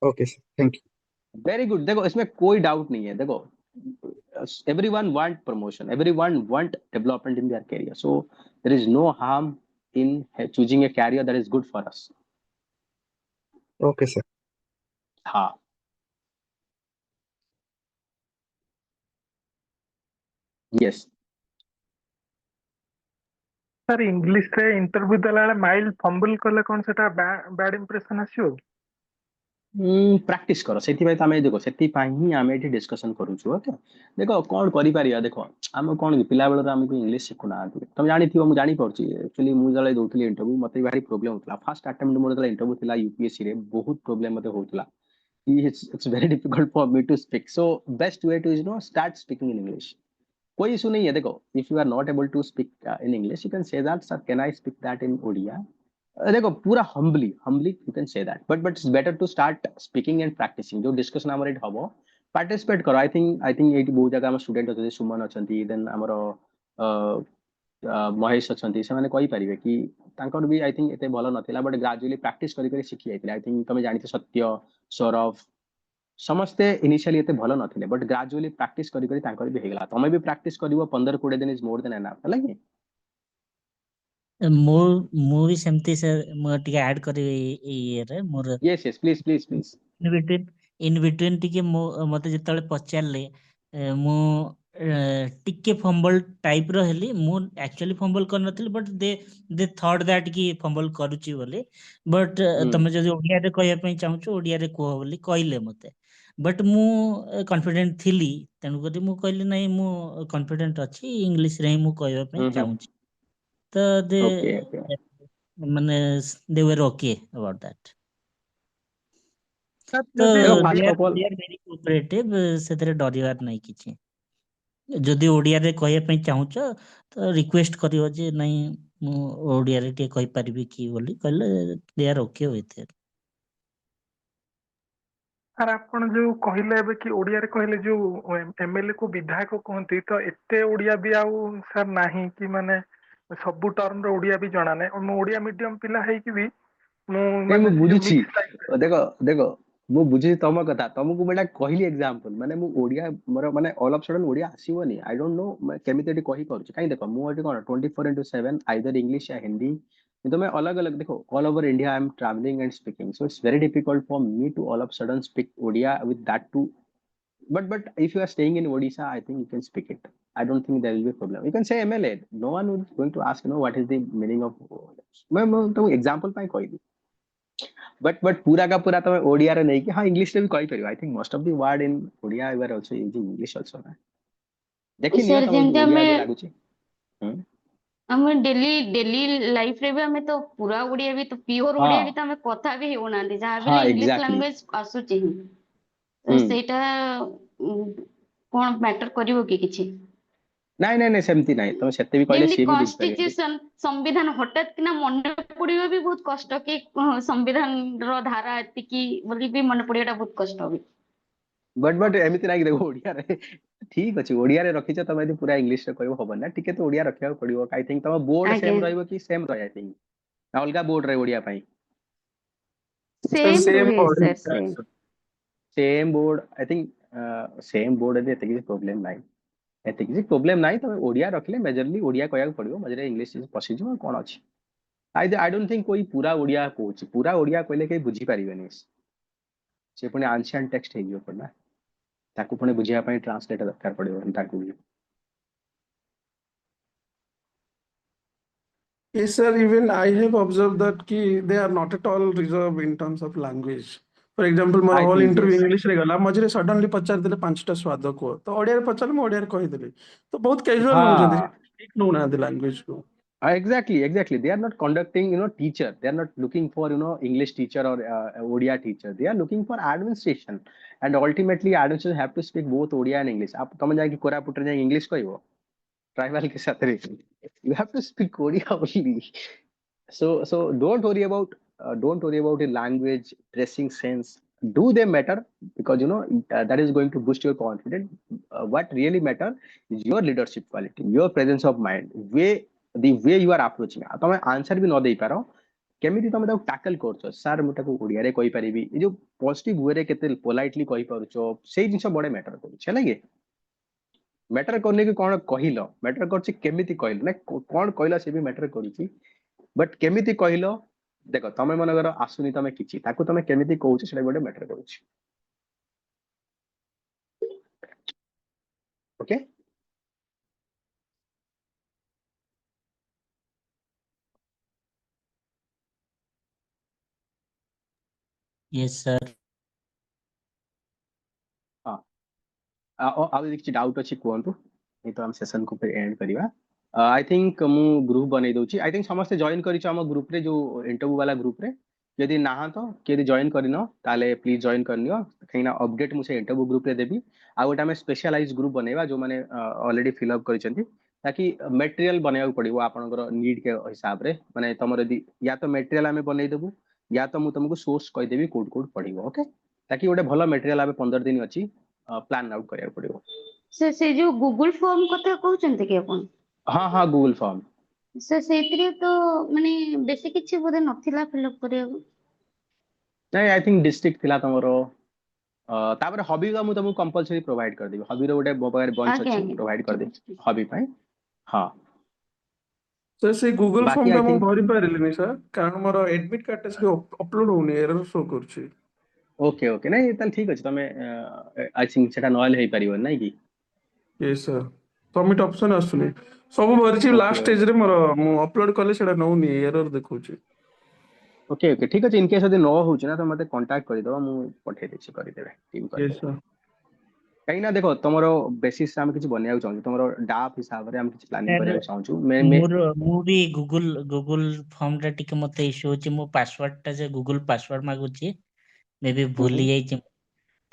Okay, sir. Thank you. Very good देखो इसमें कोई doubt नहीं है देखो everyone want promotion, everyone want development in their career, so there is no harm in choosing a career that is good for us. Okay, sir. हाँ yes sir English रे interview देला बेले माइल्ड फंबल कले कोन सेटा bad impression आसियो practice करो सेति तो आमे देखो सेति ही आमे एठी डिस्कशन करूछु ओके देखो कोन करि पारिया देखो हम कोन पिला बेले तो हमको इंग्लिश सिखुना तुम जानि थियो मु जानि पड़छि एक्चुअली मु जले दोथली इंटरव्यू मते भारी प्रॉब्लम होतला फर्स्ट अटेम्प्ट मोर जले इंटरव्यू थिला यूपीएससी रे बहुत प्रॉब्लम मते होतला it's very difficult for me to speak, so best way to start speaking in English. कोई इशू नहीं है देखो if you are not able to speak in English you can say that sir can I speak that in Odia. देखो पूरा humbly you can say that, but it's better to start speaking and practicing. जो discussion हमर eight हबो participate करो. I think eighty बहुत जगह हम student अछंती सुमन अछंती then हमर महेश अछंती से माने कहि परिबे कि तांकर भी आई थिंक एते भलो नथिला बट ग्रेजुअली प्रैक्टिस करि करि सिखि आइतिला. आई थिंक तमे जानिते सत्य सौरभ समस्ते इनिशियली एते भलो नथिले बट ग्रेजुअली प्रैक्टिस करि करि तांकर भी हेगला. तमे भी प्रैक्टिस करिवो 15-20 दिन इज मोर देन एनफ हला कि मो भी सेमती से मो टिके ऐड करी ये रे मोर यस प्लीज इन बिटवीन टिके मते जेतले पचारले मो टिके फंबल टाइप रो हेली मो एक्चुअली फंबल कर नथिल बट दे थॉट दैट कि फंबल करूची बोली बट तमे जदी ओडिया रे कहया पई चाहूछु ओडिया रे कह बोली कहले मते बट मु कॉन्फिडेंट थिली तनु करी मु कहली नै मु कॉन्फिडेंट अछि इंग्लिश रे मु कहया पई चाहूची तो दे ओके माने they were okay about that. Sir तो जदी देखो Odia first of all they are very cooperative सेतरे डरिवार नै किछि जदी ओडिया रे कहया पई चाहूछ तो रिक्वेस्ट करियो जे नै मु ओडिया रे टे कहि परबी कि बोली कहले they are okay with it. Sir आपण जो कहले एबे कि ओडिया रे कहले जो एमएलए को विधायक कहंती तो एते ओडिया भी आउ सर नाही कि माने सब टर्म रो ओडिया भी जणा नै मु ओडिया मीडियम पिला है कि भी मु मु माने बुझुछि मिक्स टाइप देखो मु बुझी तम कथा तुमको बेटा कहली एग्जांपल माने मु ओडिया मोर माने ऑल ऑफ सडन ओडिया आसीबोनी. आई डोंट नो मैं केमिति एटी कहि परछु काई देखो मु एटी कोन 24/7 आइदर इंग्लिश या हिंदी तो मैं अलग अलग देखो all over India I am travelling and speaking, so it's very difficult for me to all of sudden speak Odia with that too. But if you are staying in Odisha, I think you can speak it. I don't think there will be a problem. You can say MLA. No one is going to ask what is the meaning of. मैं तो example पाई कोई but पूरा का पूरा तो ओडिया रे नहीं कि हां इंग्लिश रे भी कहि परियो. I think most of the word in Odia we are also using English also ना देखि नियो सर तो जेंते ओडिया हमें जे लागुची हमें डेली लाइफ रे भी हमें तो पूरा ओडिया भी तो प्योर हाँ ओडिया भी तो हमें कथा भी होना दे जहां हाँ भी इंग्लिश एग्जैक्टली लैंग्वेज आसुची ही तो सेटा कोन मैटर करिवो कि किछि नहीं सेमती नहीं तुम सेते भी कहले जेमती सी भी बुझ परियो. कॉन्स्टिट्यूशन संविधान हठात किना मन पड़ियो भी बहुत कष्ट कि संविधान रो धारा एति की बोली भी मन पड़ियोटा बहुत कष्ट होबी. बट एमती ना कि देखो ओडिया रे ठीक अछि ओडिया रे रखिछ तमे यदि पूरा इंग्लिश रे कहबो हबन ना टिके तो ओडिया रखिया पड़िबो आई थिंक तम बोर्ड आज्ञा सेम रहइबो कि सेम रह आई थिंक ना अलगा बोर्ड रे ओडिया पई सर सेम सेम रुहे sir same same board I think same board दे एते प्रॉब्लम नाही एते किसी प्रॉब्लम नाही तमे ओडिया रखले मेजरली ओडिया कहया पड़िबो मजरे इंग्लिश पसिजो कोन अछि आई डोंट थिंक कोई पूरा ओडिया कहूची पूरा ओडिया कहले के बुझी पारिबेनी से पुणी आंशियंट टेक्स्ट हे जियो पड़ना ताकू पुणी बुझिया पई ट्रांसलेटर दरकार पड़िबो ताकू भी Yes, sir. Even I have observed that they are not at all reserved in terms of language. For example, my I whole think interview yes English रे गला मझे सडनली पचार देले 5टा स्वाद को तो ओडिया रे पचार मैं ओडिया रे कहि देली तो बहुत कैजुअल नउजंदी हाँ ठीक नउना दे लैंग्वेज को exactly they are not conducting teacher they are not looking for English teacher or odia teacher they are looking for administration and ultimately administration have to speak both odia and english आप तमे जाके कोरापुट रे जाके English कहबो tribal के साथ रे you have to speak odia only so don't worry about the language dressing sense do they matter because that is going to boost your confidence what really matter is your leadership quality your presence of mind the way you are approaching तमे answer भी न दे पारो केमिति तमे ताको tackle करछो sir मु ताको ओडिया रे कहि परिबी ए जो पॉजिटिव वे रे केते पोलाइटली कहि पारुछो सेही जिंस बडे मैटर करूछ है कि मैटर करने की कोन कहिलो मैटर करछि केमिति कहिलो ना कोन कहिला से भी मैटर करूछि बट केमिति कहिलो देखो तमे मनगर आसुनी तमे किछि ताको तमे केमिति कहूछ सेटा गोटे मैटर करूछ ओके yes sir हां आ किछि डाउट अछि कोंतु नहीं तो हम सेशन को फिर एंड करिवा आई थिंक मु ग्रुप बनै दोछि आई थिंक समस्त जॉइन करिछ हम ग्रुप रे जो इंटरव्यू वाला ग्रुप रे यदि ना तो यदि जॉइन करिनो ताले प्लीज जॉइन करनियो कहिना अपडेट मु से इंटरव्यू ग्रुप रे देबी आ गोटा में स्पेशलाइज ग्रुप बनेबा जो माने ऑलरेडी फिल अप करिसंती ताकि मटेरियल बनाया पड़िबो आपनकर नीड के हिसाब रे माने तमर यदि या तो मटेरियल हमें बनै देबू या तो मु तुमको सोर्स कहि देबी कोड कोड पढ़िबो ओके ताकि गोटे भलो मटेरियल आबे 15 दिन अछि प्लान आउट करिया पड़िबो से जो गूगल फॉर्म कथा कहउचंती कि अपन हाँ गूगल फॉर्म से सेतरे तो माने बेसी किछि बोधे नथिला फिलअप करिया नहीं आई थिंक डिस्ट्रिक्ट थिला तमरो तापर हॉबी का मु तुमको कंपलसरी प्रोवाइड कर देबी हॉबी रो गोटे मोबाइल बंच आज्ञा अछि आज्ञा प्रोवाइड कर दे ठीक ठीक हॉबी पई हाँ सर से गूगल बाकी फॉर्म टा आई मु थिंक भरि पारिलिनी सर कारण मोर एडमिट कार्ड टा से अपलोड होनी एरर शो करछि ओके ओके नहीं ताल ठीक अछि तमे आई थिंक सेटा नॉल हे परिबो नै कि यस सर सबमिट ऑप्शन आसुनी सब भरिछि लास्ट ओके स्टेज रे मोर मु अपलोड कले सेटा नउनी एरर देखौछि ओके ओके ठीक अछि इन केस यदि न होउछ ना तो मते कांटेक्ट करि दबा मु पठे देछि करि देबे टीम करि यस देबे सर कहीं ना देखो तमरो बेसिस हम किछि बनिया चाहू तमरो डाप हिसाब रे हम किछि प्लानिंग सर करिया चाहू मैं ମୁଁ ବି ଗୁଗୁଲ ଫର୍ମ ଟା ଟିକେ ମତେ ଇସ୍ୟୁ ହଉଛି ମୋ ପାସୱାର୍ଡ ଟା ଯେ ଗୁଗୁଲ ପାସୱାର୍ଡ ମାଗୁଛି ମେ ବି ଭୁଲି ଯାଇଛି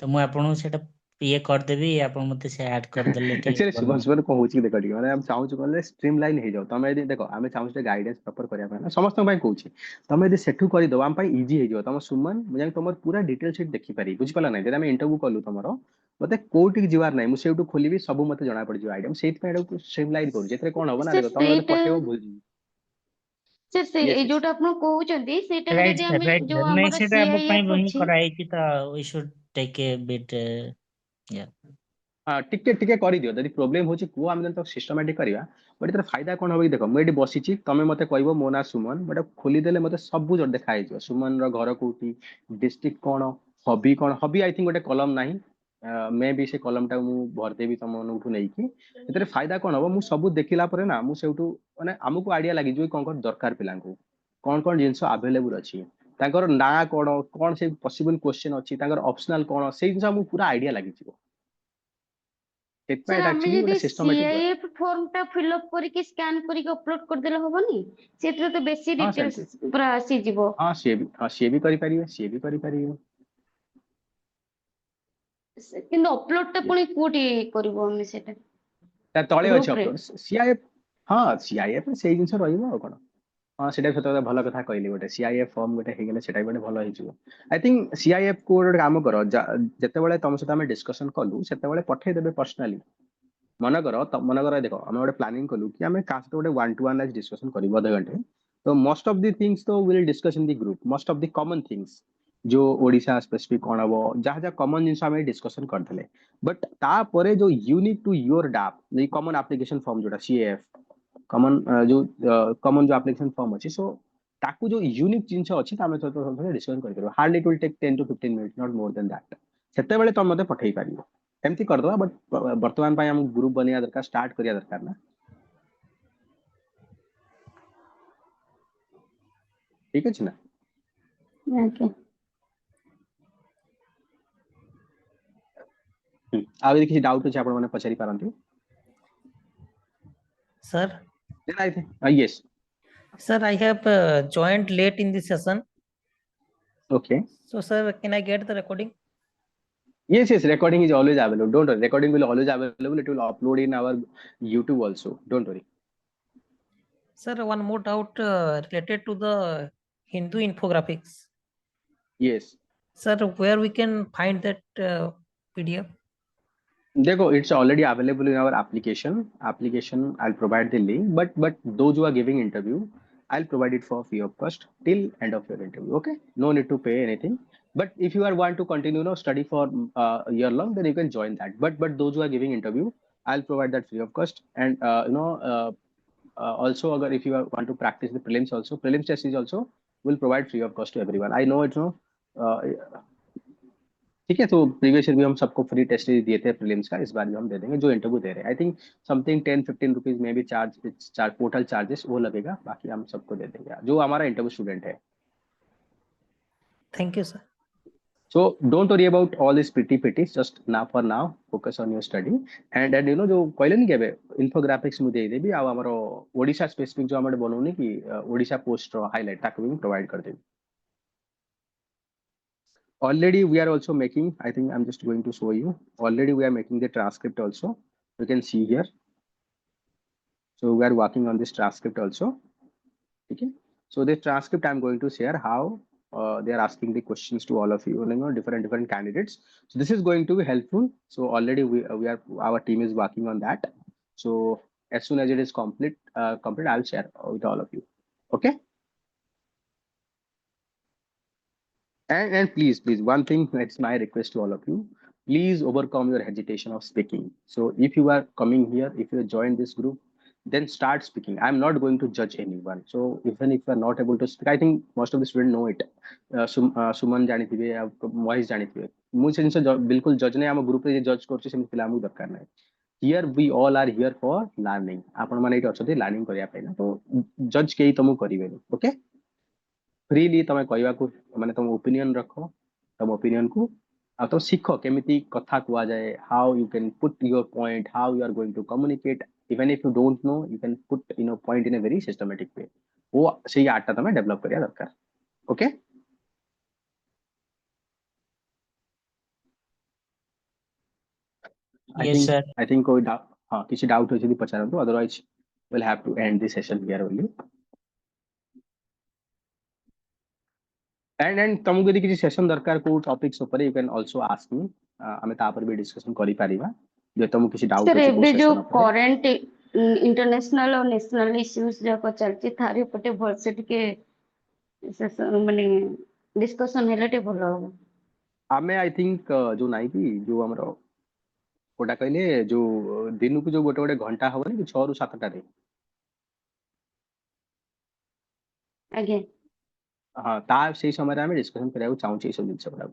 ତ ମୁଁ ଆପଣଙ୍କୁ ସେଟା ଇଏ କରିଦେବି ଆପଣ ମତେ ସେ ଆଡ କରିଦେଲେ ଟିକେ एक्चुअली ଭଲ सुबह को होची देखो ठीक माने हम चाहू कहले स्ट्रीमलाइन हो जाओ तमे यदि देखो आमे चाहू से गाइडेंस प्रॉपर करिया पाना समस्त भाई कहूची तमे यदि सेठू करि दो हम पाई इजी हो जाओ तम सुमन मुझे तमर पूरा डिटेल शीट देखि पारी बुझ पला नै जदि हम इंटरव्यू कलु तमरो मते कोठी जीवार नै मु सेठू खोलिबी सब मते जणा पड़ जो आइटम सेट पे एडो स्ट्रीमलाइन करू जेतरे कोन होबो ना सर देखो तमे मते सेटा पठेबो भूल जी सर से यस ए यस जोटा आपण कहउचंती सेटा राइट जदि सर हमें राइट जो सर नहीं हमर सेटा हम ପାଇଁ सीआईएफ वही अछि କରାହେଇଛି ତ we should take a bit या हाँ टिके टिके करि दियो यदि प्रॉब्लम होची को हम तो सिस्टमैटिक करिया बट इतर फायदा कोन होबे देखो मैं एटी बसिची तमे मते कहबो मो ना सुमन बट खोली देले मते सब जड देखा आइजो सुमन रो घर कोठी district cone hobby I think गोटे कॉलम नाही मैं भी से कॉलम टा मु भर देबी तम उठू नै कि इतर फायदा कोन होबो मु सब देखिला परे ना मु सेउठू माने हमकु आइडिया लागी जो कोन दरकार पिलांकु कोन जिंस अवेलेबल अछि तांकर ना कोन से पॉसिबल क्वेश्चन अछि तांकर ऑप्शनल कोन से जिंस मु पूरा आइडिया लागी छियो सर हमें एक्चुअली गोटे जदि सिस्टमैटिक सीआईएफ फॉर्म टा फिल अप करके स्कैन करके अपलोड कर देला होबनी सेत्र तो बेसी हाँ डिटेल्स सेमती पूरा आसी जीवो हाँ सी भी करि परिबे सी भी करि परिबे किंतु अपलोड टा पुनी कोठी करबो हम सेटा ता तळे अछि ग्रुप रे अपलोड सीआईएफ हाँ सीआईएफ से जिंस रहिबो कोन हाँ सेटा सत କଥା ଭଲ କଥା କହିଲି ଗୋଟେ CIF ଫର୍ମ ଗୋଟେ ହେଇଗଲେ ସେଟା ବି ଗୋଟେ ଭଲ ହେଇଯିବ आई थिंक CIF को ଗୋଟେ କାମ କର ଯେତେବେଳେ ତମ ସହିତ ଆମେ ଡିସ୍କସନ କଲୁ ସେତେବେଳେ ପଠେଇ ଦେବେ पर्सनली ମନେକର ଦେଖ ଆମେ ଗୋଟେ ପ୍ଲାନିଂ କଲୁ କି ଆମେ କାହା ସହିତ ଗୋଟେ 1-to-1 ଆଜି ଡିସ୍କସନ କରିବୁ ଅଧ ଘଣ୍ଟେ तो मोस्ट ऑफ द थिंग्स तो will discuss in the group most of the common things जो ओडिशा स्पेसिफिक कौन हम जहाँ जहाँ कॉमन जिन आम डिस्कसन करते बट तापर जो यूनिक टू योर डाप कॉमन एप्लिकेशन फॉर्म जोटा CAF कॉमन जो कॉमन जो एप्लिकेशन फॉर्म अच्छी सो ताकू जो यूनिक जिनस अच्छी आम डिस्कसन कर hard it will take 10 to 15 minutes not more than that से तुम मत पठे पार एमती करदे बट बर्तमान आम ग्रुप बनवा दरकार स्टार्ट करिया दरकार ना ठीक है ना ओके आ किसी डाउट अच्छे आपण माने पचारि पारंती Sir, then I think yes sir, I have joined late in the session. Okay So, sir, can I get the recording? yes recording is always available don't worry recording will always available it will upload in our YouTube also don't worry Sir, one more doubt related to the Hindu infographics. yes Sir, where we can find that PDF? देखो it's already available in our application I'll provide the link but those who are giving interview I'll provide it for free of cost till end of your interview okay no need to pay anything but if you are want to continue study for a year long then you can join that but those who are giving interview I'll provide that free of cost and also agar if you want to practice the prelims also prelims test is also will provide free of cost to everyone I know it's ठीक है तो previous year भी हम सबको free test दिए थे prelims का इस बार भी हम दे देंगे जो इंटरव्यू दे रहे हैं आई थिंक समथिंग 10-15 रुपीज में भी चार्ज पोर्टल चार्जेस वो लगेगा बाकी हम सबको दे देंगे जो हमारा इंटरव्यू स्टूडेंट है Thank you, sir. So don't worry about all these petties just now for now focus on your study and you know जो कहले नहीं केबे इन्फोग्राफिक्स मु दे देबी आ हमरो ओडिशा स्पेसिफिक जो हमरे बनौनी कि ओडिशा पोस्ट हाइलाइट ताको भी प्रोवाइड कर देबी already we are also making I think I'm just going to show you already we are making the transcript also you can see here so we are working on this transcript also okay so this transcript I'm going to share how they are asking the questions to all of you know different candidates so this is going to be helpful so already we are our team is working on that so as soon as it is complete I'll share with all of you okay and please one thing that's my request to all of you please overcome your hesitation of speaking so if you are coming here if you join this group then start speaking I'm not going to judge anyone so even if you are not able to speak I think most of the students know it suman जानिथिबे moise जानिथिबे मु से जिंस बिल्कुल जज नै हम group रे जज करछ same पिला हम दरकार नै here we all are here for learning आपण माने इट अछथि लर्निंग करिया पैना तो जज केही तमु करिवेनी ओके फ्रीली तमे कहवा को माने तुम ओपिनियन रखो तुम ओपिनियन को आ तो सीखो केमिति कथा कुआ जाए how you can put your point how you are going to communicate even if you don't know you can put point in a very systematic way वो सही आर्ट तमे डेवलप करिया दरकार okay Yes, sir. I think कोई हां किसी doubt हो जदी पचारंतु otherwise we'll have to end the session here only and तुमको यदि किसी सेशन दरकार को टॉपिक्स ऊपर you can also ask me हमें ता पर भी डिस्कशन करि परिबा जे तुमको किसी डाउट सर अछि एबे जो करंट इंटरनेशनल और नेशनल इश्यूज जाको चलची थारी पटे भलसे टिके सेशन माने डिस्कशन हेलेटे भलो हो हमें आई थिंक जो नाइ कि जो हमरो कोटा कहले जो दिन को जो गोटे गोटे घंटा हबनी कि 6 रु 7 टा रे आगे हाँ ता से समय हमें डिस्कशन करिया चाहू छी सब जिंस गुडा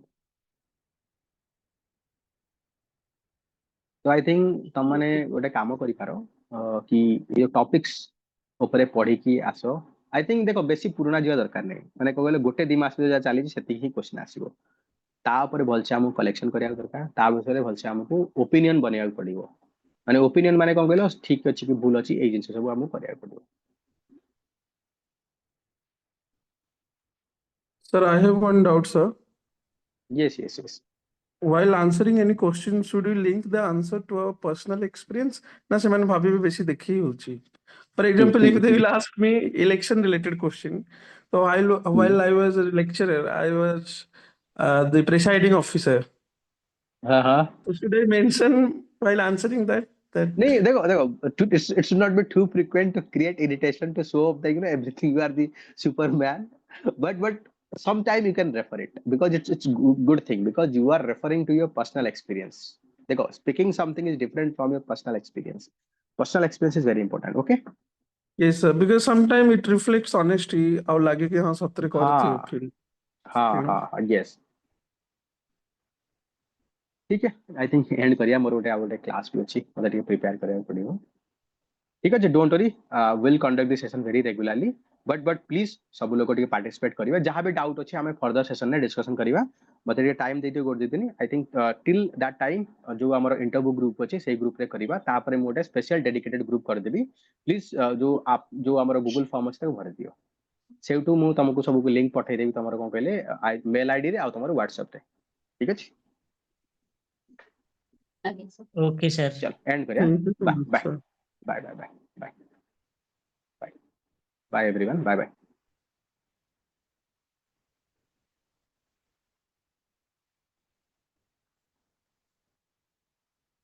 तो आई थिंक तुम माने गोटे काम करि पारो कि ये टॉपिक्स ऊपर पढ़ी की आसो आई थिंक देखो बेसी पुराना जिया दरकार नै माने कहले गोटे 2 मास जे चली सेति ही क्वेश्चन आसीबो ता ऊपर भलसे हम कलेक्शन करिया दरकार ता विषय भलसे हमको ओपिनियन बनेया पड़िबो माने ओपिनियन माने कोन कहलो ठीक अछि कि भूल अछि ए जिंस सब हमको करिया पड़िबो Sir, I have one doubt, sir. yes while answering any question, should we link the answer to our personal experience? Na semane bhabibe beshi dekhi hochi. For example, if they will ask me election related question, so while I was a lecturer, I was the presiding officer. So should I mention while answering that? नहीं देखो it should not be too frequent to create irritation to show off that everything you are the Superman, but sometime you can refer it because it's good thing because you are referring to your personal experience. देखो speaking something is different from your personal experience. Personal experience is very important. Okay. Yes sir, because sometimes it reflects honesty. और लगे कि हाँ सत्य करते feel. हाँ yes. ठीक है आई थिंक एंड करिया मोर गोटे गोटे क्लास भी अच्छी मतलब टिके प्रिपेयर करिया पड़िबो ठीक अछि don't worry will conduct this session very regularly but please सब लोग टिके पार्टिसिपेट करिवा जहां भी डाउट अछि हमें फर्दर सेशन में डिस्कशन करिवा मते टिके टाइम देते गोड दिदिनी I think till that time जो हमर इंटरव्यू ग्रुप अछि सेही ग्रुप रे करिवा तापरे मोटे स्पेशल डेडिकेटेड ग्रुप कर देबी प्लीज जो हमर गूगल फॉर्म अछि भर दियो सेउटू मु तुमको सबको लिंक पठै देबी तमरो कोन कहले मेल आईडी रे आ तमरो व्हाट्सएप रे ठीक अछि Okay, sir. चल एंड करिया bye bye bye bye bye bye bye bye everyone bye bye